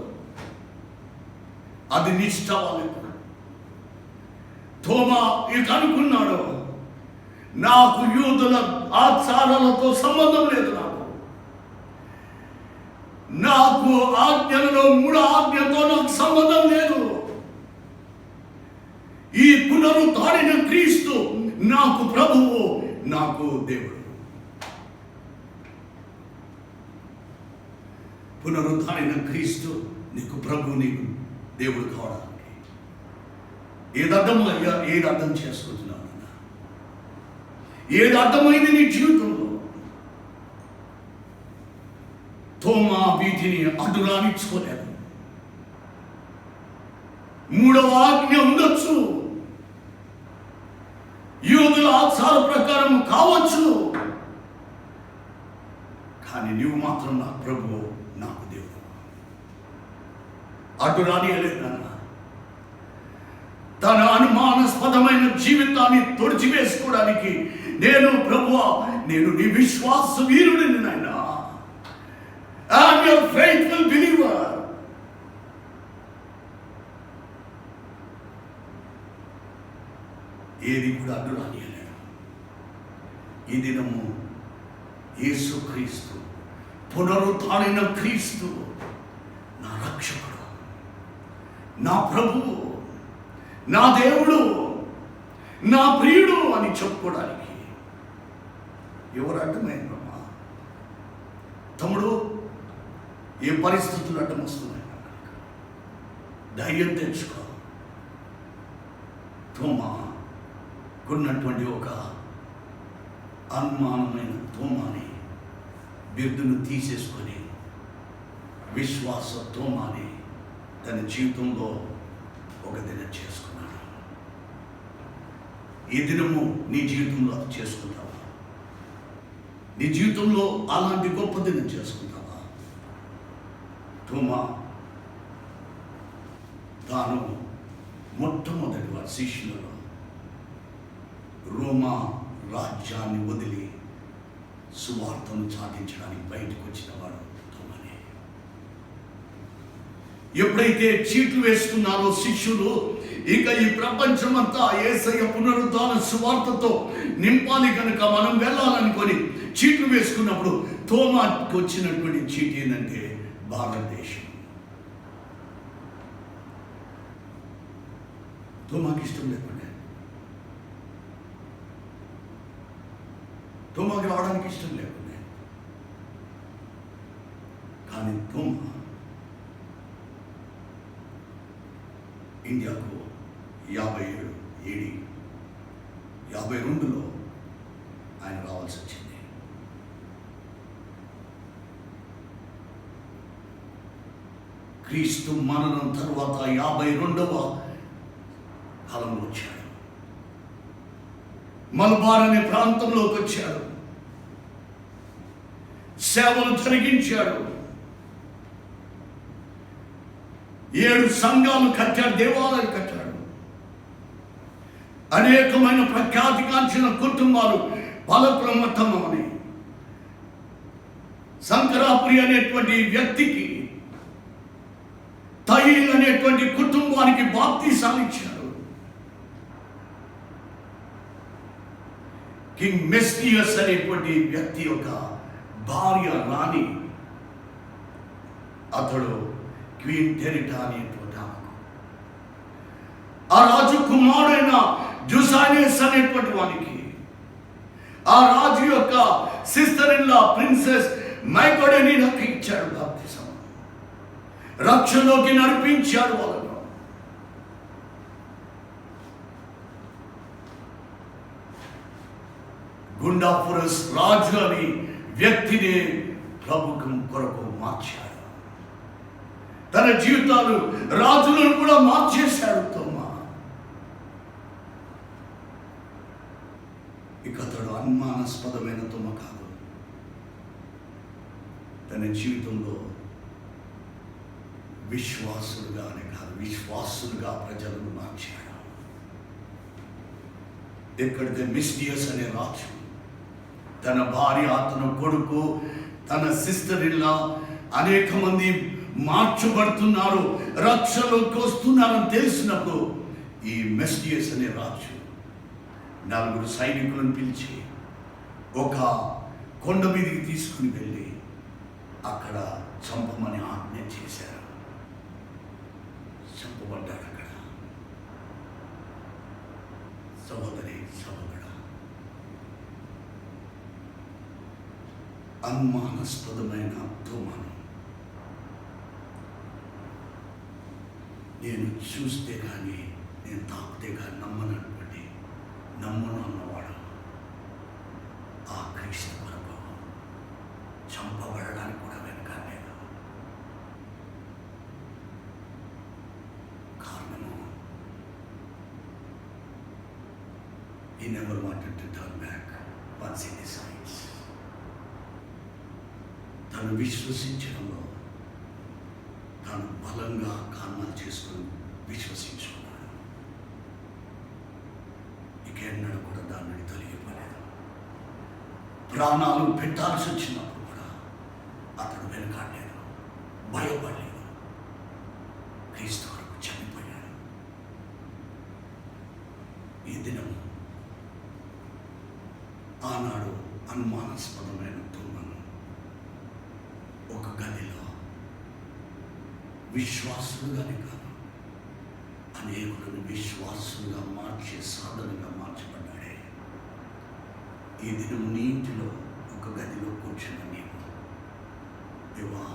అది నిష్ఠ వాళ్ళకు. తోమా ఇక అనుకున్నాడు, నాకు యూదుల ఆచారాలతో సంబంధం లేదు, నాకు ఆజ్ఞలలో 3 ఆజ్ఞతో నాకు సంబంధం లేదు. ఈ పునరుద్ధారిన క్రీస్తు నాకు ప్రభువు, నాకు దేవుడు. పునరుద్ధారిన క్రీస్తు నీకు ప్రభు, నీకు దేవుడు కావడానికి ఏది అర్థం చేసుకుంటున్నావు? ఏది అర్థమైంది నీ జీవితంలో? తోమా వీటిని అడ్డు రానిచ్చుకోలేదు. 3వ ఆజ్ఞ ఉండొచ్చు, యూదుల ఆచార ప్రకారం కావచ్చు, కానీ నీవు మాత్రం నా ప్రభువు, నాకు దేవుడు. అడ్డు రానియలేదు. తన అనుమానాస్పదమైన జీవితాన్ని తొడిచివేసుకోవడానికి, నేను ప్రభువా, నేను నీ విశ్వాస వీరుడిని నాయనా, I'm your faithful believer. ఏది కూడా అడ్డు రానియలేడు. ఈ దినము యేసు క్రీస్తు, పునరుద్ధారిన క్రీస్తు నా రక్షకుడు, నా ప్రభువు, నా దేవుడు, నా ప్రియుడు అని చెప్పుకోవడానికి ఎవరు అడ్డమైనమ్మా? తమ్ముడు, ఏ పరిస్థితులు అడ్డం వస్తున్నాయి? ధైర్యం తెచ్చుకో. తోమా కొన్నటువంటి ఒక అనుమానమైన తోమాని బిరుదును తీసేసుకొని విశ్వాస తోమాని తన జీవితంలో ఒక దినం చేసుకున్నాడు. ఈ దినము నీ జీవితంలో అది చేసుకుంటావా? నీ జీవితంలో అలాంటి గొప్ప దినం చేసుకుంటావా? తోమా తాను మొట్టమొదటి వారి శిష్యులలో రోమా రాజ్యాన్ని వదిలి సువార్తను చాటించడానికి బయటకు వచ్చిన వాడు తోమానే. ఎప్పుడైతే చీట్లు వేసుకున్నారో శిష్యులు, ఇక ఈ ప్రపంచమంతా యేసయ్య పునరుద్ధాన సువార్తతో నింపాలి కనుక మనం వెళ్ళాలనుకొని చీట్లు వేసుకున్నప్పుడు తోమాకి వచ్చినటువంటి చీటి ఏంటంటే భారతదేశం. తోమాకి ఇష్టం లేకుండా, తోమాకి రావడానికి ఇష్టం లేకుండా, కానీ తోమా ఇండియాకు 57 AD 52లో ఆయన రావాల్సి వచ్చింది. క్రీస్తు మరణం తర్వాత 52వ కాలంలో వచ్చాడు. మలబార్ అనే ప్రాంతంలోకి వచ్చాడు. సేవలు జరిగించాడు. 7 సంఘాలు కట్టాడు, దేవాలయాలు కట్టాడు. అనేకమైన ప్రఖ్యాతిగాంచిన కుటుంబాలు బలప్రమత్తమని శంకరాపురి అనేటువంటి వ్యక్తికి, తైల్ అనేటువంటి కుటుంబానికి బాప్తీసాలు ఇచ్చాడు. కింగ్ మెస్టియస్ అనేటువంటి వ్యక్తి యొక్క భార్య రాణి, అతడు క్వీన్ టెరిటా అనేటువంటి ఆమెకు, ఆ రాజు కుమారుడైన జుసానియస్ అనేటువంటి వానికి, ఆ రాజు యొక్క సిస్టర్ ఇన్ లా ప్రిన్సెస్ మైకోడెని నాకు ఇచ్చాడు బాప్తిసం. రక్షణలోకి నడిపించాడు వాళ్ళను. గుండాపురస్ రాజు అని వ్యక్తిని ప్రభుత్వం కొరకు మార్చాడు. తన జీవితాలు రాజులను కూడా మార్చేశాడు తోమా. ఇక అతడు అనుమానాస్పదమైన తోమ కాదు. తన జీవితంలో విశ్వాసులుగానే కాదు, విశ్వాసులుగా ప్రజలను మార్చాడు. ఎక్కడితే మిస్టియస్ అనే రాజు తన భార్య, అతను కొడుకు, తన సిస్టర్ ఇల్లా అనేక మంది మార్చబడుతున్నారు, రక్షలోకి వస్తున్నారని తెలిసినప్పుడు ఈ మెస్టియస్ అనే రాజు 4 సైనికులను పిలిచి ఒక కొండ మీదకి తీసుకుని వెళ్ళి అక్కడ చంపమని ఆజ్ఞ చేశారు. చంపబడ్డాడు అక్కడ. సహోదరి సహోదరుడా, అనుమానాస్పదమైన తోమాను నేను చూస్తే కానీ, నేను తాకితే కానీ నమ్మనటువంటి, నమ్మను అన్నవాడు ఆ క్రీస్తు కొరకు చంపబడడానికి కూడా వెనకాలేదు. కారణము, he never wanted to turn back once he decides. తను విశ్వసించడంలో తాను బలంగా కారణాలు చేసుకుని విశ్వసించుకున్నాడు. ఇక ఎన్నడూ కూడా దాన్ని తొలగిపోలేదు. ప్రాణాలు పెట్టాల్సి వచ్చినప్పుడు కూడా అతడు వెనకాడలేదు, భయపడలేదు. క్రీస్తు వరకు చనిపోయాడు. ఈ దినము ఆనాడు అనుమానాస్పదమైన తోమను ఒక గదిలో విశ్వాసులుగానే కాదు, అనేకులను విశ్వాసులుగా మార్చే సాధనగా మార్చబడ్డాడే. ఈ దినం నీ ఇంటిలో ఒక గదిలో కూర్చున్న నీవు, దేవా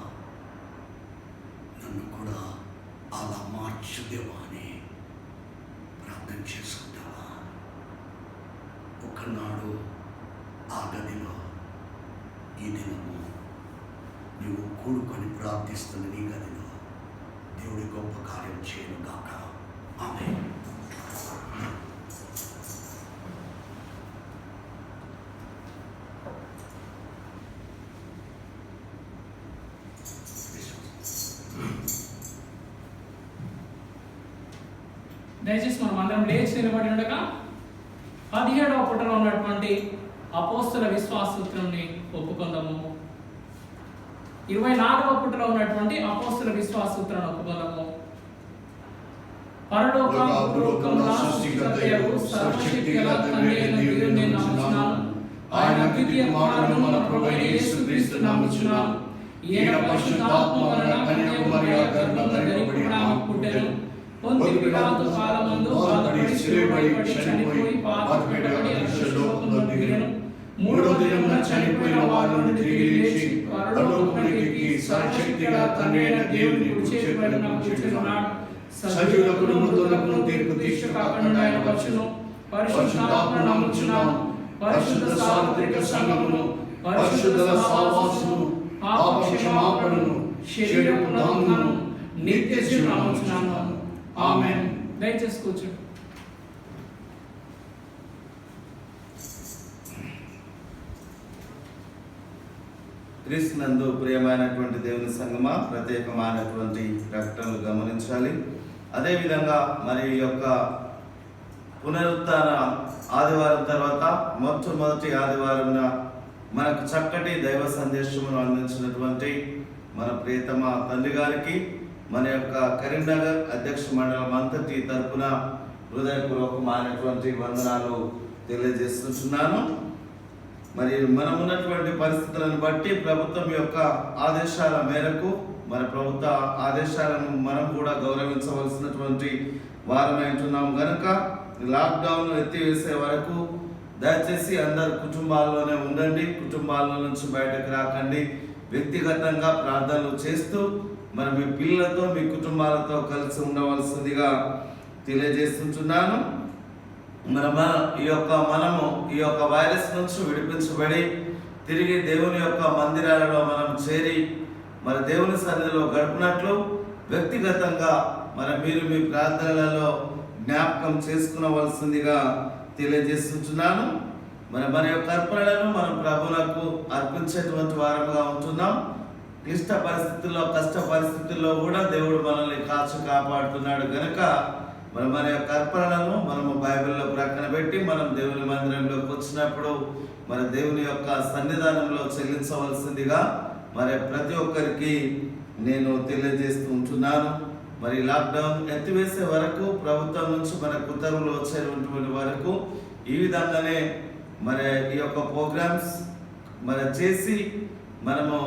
నన్ను కూడా అలా మార్చు దేవా అని ప్రార్థన చేసుకుంటావా? ఒకనాడు ఆ గదిలో ఈ దినము నీవు కూడుకొని ప్రార్థిస్తున్న నీ గదిలో దేవుడి గొప్ప కార్యం చేయను గాక. ఆమేన్. దయచేసి మనం అందరం లేచి నిలబడి ఉండగా 17వ పుటలో ఉన్నటువంటి అపోస్తల విశ్వాస సూత్రాన్ని ఒప్పుకుందాము. 24వ పుటలో ఉన్నటువంటి అపోస్తల విశ్వాస సూత్రాన్ని ఒప్పుకుందాము. పరలోకముల సృష్టికర్తయగు సర్వశక్తిగల తండ్రి అయిన దేవుని నేను నమ్ముచున్నాను. ఆయన ద్వితీయ కుమారుడు మన ప్రభువైన యేసుక్రీస్తు నమ్ముచున్నాను. ఈయన పరిశుద్ధాత్మ వలన కన్యాకుమారి గర్భంలో ధరింపబడి పుట్టెను. పొంతి పిలాతు కాలమందు బాధపడి శిలువపై చనిపోయి పాతిపెట్టబడి అదృశ్యలోకములో దిగెను. మూడో దినమున చనిపోయిన వారి నుండి తిరిగి లేచి పరలోకమునకు ఎక్కి సర్వశక్తిగల తండ్రి అయిన దేవుని కుడి చేతిపైన కూర్చున్నాడు. సజీవులకు మృతులకు తీర్పు తీర్చకుండా ఆయన వచ్చును. పరిశుద్ధాత్మ నమ్ముచున్నాను. పరిశుద్ధ సార్వత్రిక సంఘమును, పరిశుద్ధుల సహవాసమును, పాప క్షమాపణను, శరీర పునరుద్ధరణను, నిత్య జీవం నమ్ముచున్నాను. ఆమేన్. దయచేసి కూర్చోండి. క్రీస్తునందు ప్రియమైనటువంటి దేవుని సంగమా, ప్రత్యేకమైనటువంటి ప్రకటనలు గమనించాలి. అదేవిధంగా మరి ఈ యొక్క పునరుత్థాన ఆదివారం తర్వాత మొట్టమొదటి ఆదివారంన మనకు చక్కటి దైవ సందేశమును అందించినటువంటి మన ప్రియతమ తండ్రి గారికి మన యొక్క కరీంనగర్ అధ్యక్ష మండలం అంతటి తరపున హృదయపూర్వకమైనటువంటి వందనాలు తెలియజేస్తున్నాను. మరి మనం ఉన్నటువంటి పరిస్థితులను బట్టి ప్రభుత్వం యొక్క ఆదేశాల మేరకు మన ప్రభుత్వ ఆదేశాలను మనం కూడా గౌరవించవలసినటువంటి వారమై ఉంటున్నాం కనుక లాక్డౌన్ ఎత్తివేసే వరకు దయచేసి అందరు కుటుంబాల్లోనే ఉండండి. కుటుంబాల నుంచి బయటకు రాకండి. వ్యక్తిగతంగా ప్రార్థనలు చేస్తూ మరి మీ పిల్లలతో మీ కుటుంబాలతో కలిసి ఉండవలసిందిగా తెలియజేస్తున్నాను. మనము ఈ యొక్క వైరస్ నుంచి విడిపించబడి తిరిగి దేవుని యొక్క మందిరాలలో మనం చేరి మరి దేవుని సన్నిధిలో గడిపినట్లు వ్యక్తిగతంగా మీరు మీ ప్రార్థనలలో జ్ఞాపకం చేసుకునవలసిందిగా తెలియజేస్తున్నాను. మన యొక్క అర్పణలను మనం ప్రభువులకు అర్పించేటువంటి వారముగా ఉంటున్నాం. క్లిష్ట పరిస్థితుల్లో, కష్ట పరిస్థితుల్లో కూడా దేవుడు మనల్ని కాచి కాపాడుతున్నాడు కనుక మన యొక్క అర్పణలను మనము బైబిల్లో ప్రక్కన పెట్టి మనం దేవుని మందిరంలోకి వచ్చినప్పుడు మరి దేవుని యొక్క సన్నిధానంలో చెల్లించవలసిందిగా మరి ప్రతి ఒక్కరికి నేను తెలియజేస్తూ ఉంటున్నాను. మరి లాక్డౌన్ ఎత్తివేసే వరకు ప్రభుత్వం నుంచి మనకు ఉత్తర్వులు వచ్చేటువంటి వరకు ఈ విధంగానే మరి ఈ యొక్క ప్రోగ్రామ్స్ చేసి మనము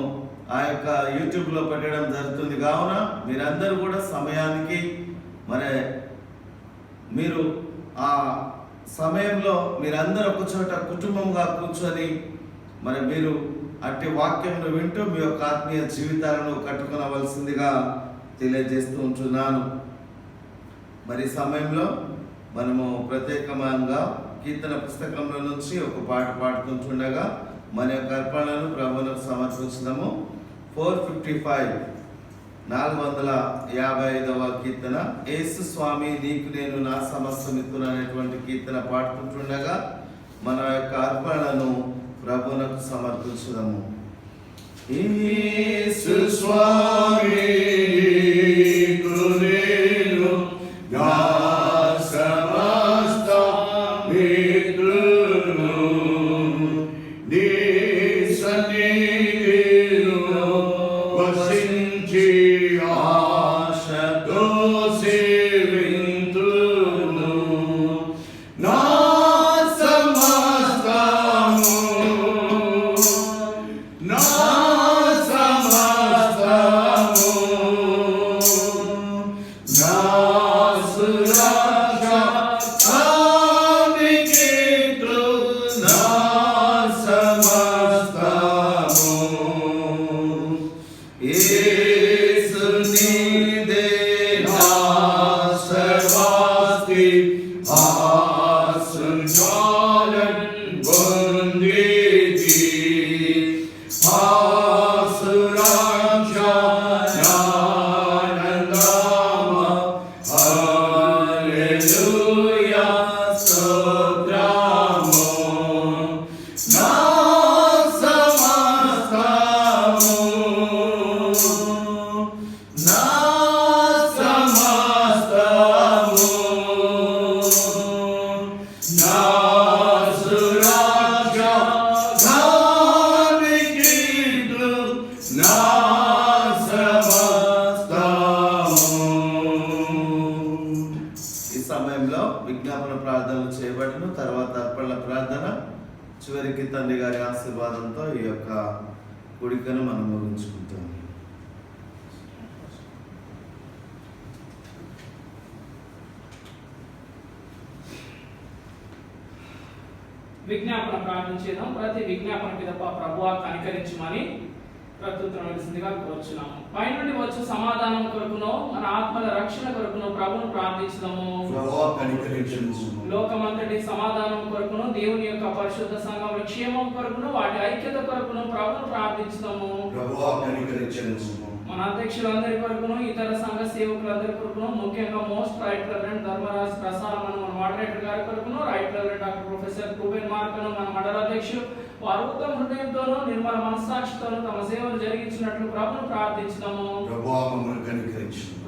ఆ యొక్క యూట్యూబ్లో పెట్టడం జరుగుతుంది. కావున మీరందరూ కూడా సమయానికి మీరు ఆ సమయంలో మీరందరూ ఒక చోట కుటుంబంగా కూర్చొని మీరు అట్టి వాక్యంను వింటూ మీ యొక్క ఆత్మీయ జీవితాలను కట్టుకొనవలసిందిగా తెలియజేస్తూ ఉంటున్నాను. మరి సమయంలో మనము ప్రత్యేకంగా కీర్తన పుస్తకంలో నుంచి ఒక పాట పాడుతుంటుండగా మన యొక్క అర్పణలను ప్రభువులకు సమర్పించుదాము. 455 455వ కీర్తన, యేసు స్వామి నీకు నేను నా సమస్తమిత్తును అనేటువంటి కీర్తన పాడుకుంటుండగా మన యొక్క అర్పణలను ప్రభువులకు సమర్పించుదాము. యేసు స్వామి నీకు నేను నా సమస్తమిత్తును, నీ సన్నిధిలో వసించి ఆశతో సేవింతును. నా సమస్తము నా సమస్తము తండ్రి గారి ఆశీర్వాదంతో ఈ యొక్క కూడికను మనం ముగించుకుంటాం. విజ్ఞాపన ప్రార్థించేద్దాం. ప్రతి విజ్ఞాపన పిదప ప్రభువా కనికరించమని ప్రత్యుత్తరమిస్తుందిగా కోరుచున్నాము. పైనుండి వచ్చు సమాధానం కొరకును మన ఆత్మల రక్షణ కొరకును ప్రభును ప్రార్థించుదాము. లోకమంతటి సమాధానం కొరకును దేవుని యొక్క పరిశుద్ధ సంఘం క్షేమం కొరకును వాటి ఐక్యత కొరకును ప్రభును ప్రార్థించుదాము. మన అధ్యక్షులందరి కొరకును ఇతర సంఘ సేవకులందరి కొరకును ముఖ్యంగా most right reverend Dharmaraj Prasad మన మోడరేటర్ గారి కొరకును right reverend doctor professor Reuben మార్కను మన మండల అధ్యక్షుడు వారు ఉత్తమ హృదయంతోనూ నిర్మల మనస్సాక్షితోనూ తమ సేవలు జరిగించినట్లు ప్రభును ప్రార్థించుదాము.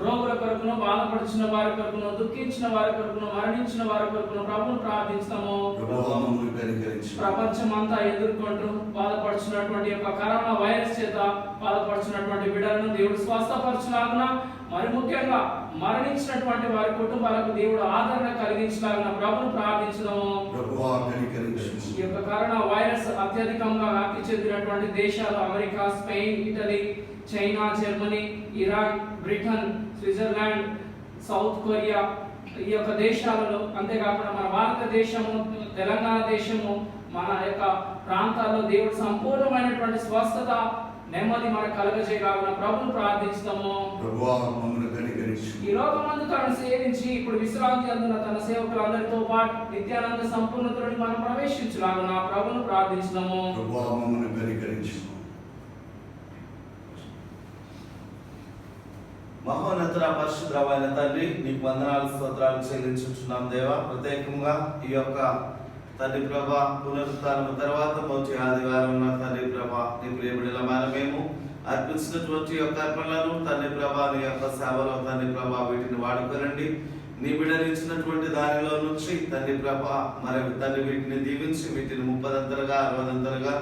రోగుల కొరకును బాధపడుచున్న వారి కొరకును దుఃఖించిన వారి కొరకును మరణించిన వారి కొరకును ప్రభును ప్రార్థించుదాము. ప్రపంచం అంతా ఎదుర్కొంటూ బాధపడుచున్నటువంటి యొక్క కరోనా వైరస్ చేత బాధపడుచున్నటువంటి బిడ్డలను దేవుడు స్వస్థపరచులాగున, మరి ముఖ్యంగా మరణించినటువంటి వారి కుటుంబాలకు దేవుడు ఆదరణ కలిగించలాగున ప్రభును ప్రార్థించుదాము. ఈ యొక్క కరోనా వైరస్ అత్యధికంగా వ్యాప్తి చెందినటువంటి దేశాలు America, Spain, Italy, China, Germany, Iraq, Britain, Switzerland, south Korea ఈ యొక్క దేశాలలో, అంతేకాకుండా మన భారతదేశము, తెలంగాణ దేశము, మన యొక్క ప్రాంతాల్లో దేవుడు సంపూర్ణమైనటువంటి స్వస్థత నెమ్మది మనకు కలుగజేయలాగున ప్రభును ప్రార్థిస్తాము. ఈ లోకమందు తనను సేవించి ఇప్పుడు విశ్రాంతి అందున తన సేవకులందరితో పాటు నిత్యానంద సంపూర్ణతలోని మనం ప్రవేశించలాగున ప్రభును ప్రార్థిస్తాము. మహోన్నత పరిశుద్ధమైన తండ్రి, నీకు వందనాలు స్తోత్రాలు చెల్లించుచున్నాం దేవా. ప్రత్యేకంగా ఈ యొక్క తండ్రి ప్రభా పునరుత్థానం తర్వాత మొదటి ఆదివారం ఉన్న తండ్రి ప్రభా నీ ప్రియబిడ్డలమైన మేము అర్పించినటువంటి యొక్క అర్పణలను తండ్రి ప్రభా నీ యొక్క సేవలో తండ్రి ప్రభా వీటిని వాడుకోనండి. నీ బిడ్డనిచ్చినటువంటి దానిలో నుంచి తండ్రి ప్రభా మరి తండ్రి వీటిని దీవించి వీటిని 30 60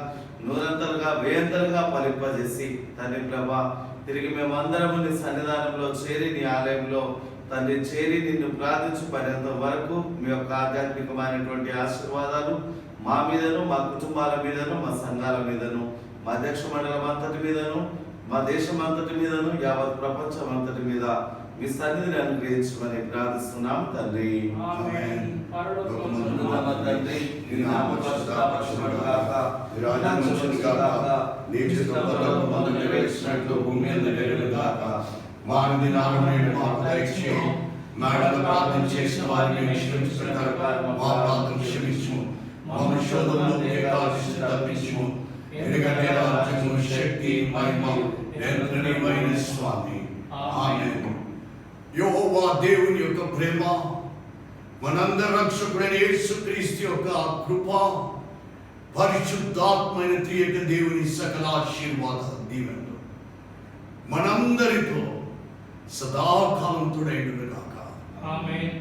100 1000 ఫలింపజేసి తండ్రి ప్రభా తిరిగి మేమందరము నీ సన్నిధానంలో చేరి నీ ఆలయంలో తండ్రి చేరి నిన్ను ప్రార్థించు పర్యంత వరకు మీ యొక్క ఆధ్యాత్మికమైనటువంటి ఆశీర్వాదాలు మా మీదను, మా కుటుంబాల మీదను, మా సంఘాల మీదను, మా అధ్యక్ష మండలం అంతటి మీదను, మా దేశం అంతటి మీదను, యావత్ ప్రపంచం అంతటి మీద మీ సన్నిధిని అనుగ్రహించమని ప్రార్థిస్తున్నాం తండ్రి. తండ్రి నీ నామం పరిశుద్ధపరచబడుగాక, నీ చిత్తము నెరవేర్చినట్లు భూమి మీద నెరవేరుగాక. మా అనుదినాలను నేడు మాకు దయచేయి. మేడలో ప్రార్థన చేసిన వారిని క్షమించిన మా ప్రార్థన క్షమించుము. మమ్మల్ని శోధనలో తప్పించుము. ఎందుకంటే రాజ్యము, శక్తి, మహిమ నిరంతరమైన స్వామి. ఆమేన్. యెహోవా దేవుని యొక్క ప్రేమ, మనందరి రక్షకుడైన యేసుక్రీస్తు యొక్క కృప, పరిశుద్ధాత్మైన త్రియక దేవుని సకల ఆశీర్వాద దీవెనలు మనందరితో సదాకాలం తోడైండుగాక. ఆమేన్.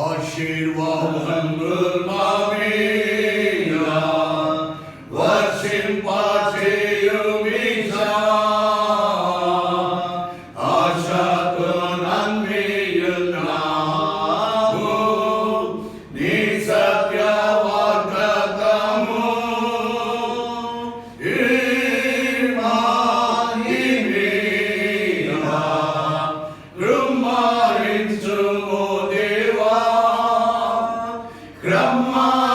ఆశీర్వాదములు మా మీద వర్షింపచేయుమిషా. ఆశతో నమ్మియున్నాము నీ సత్యవాగ్దానము. Brahma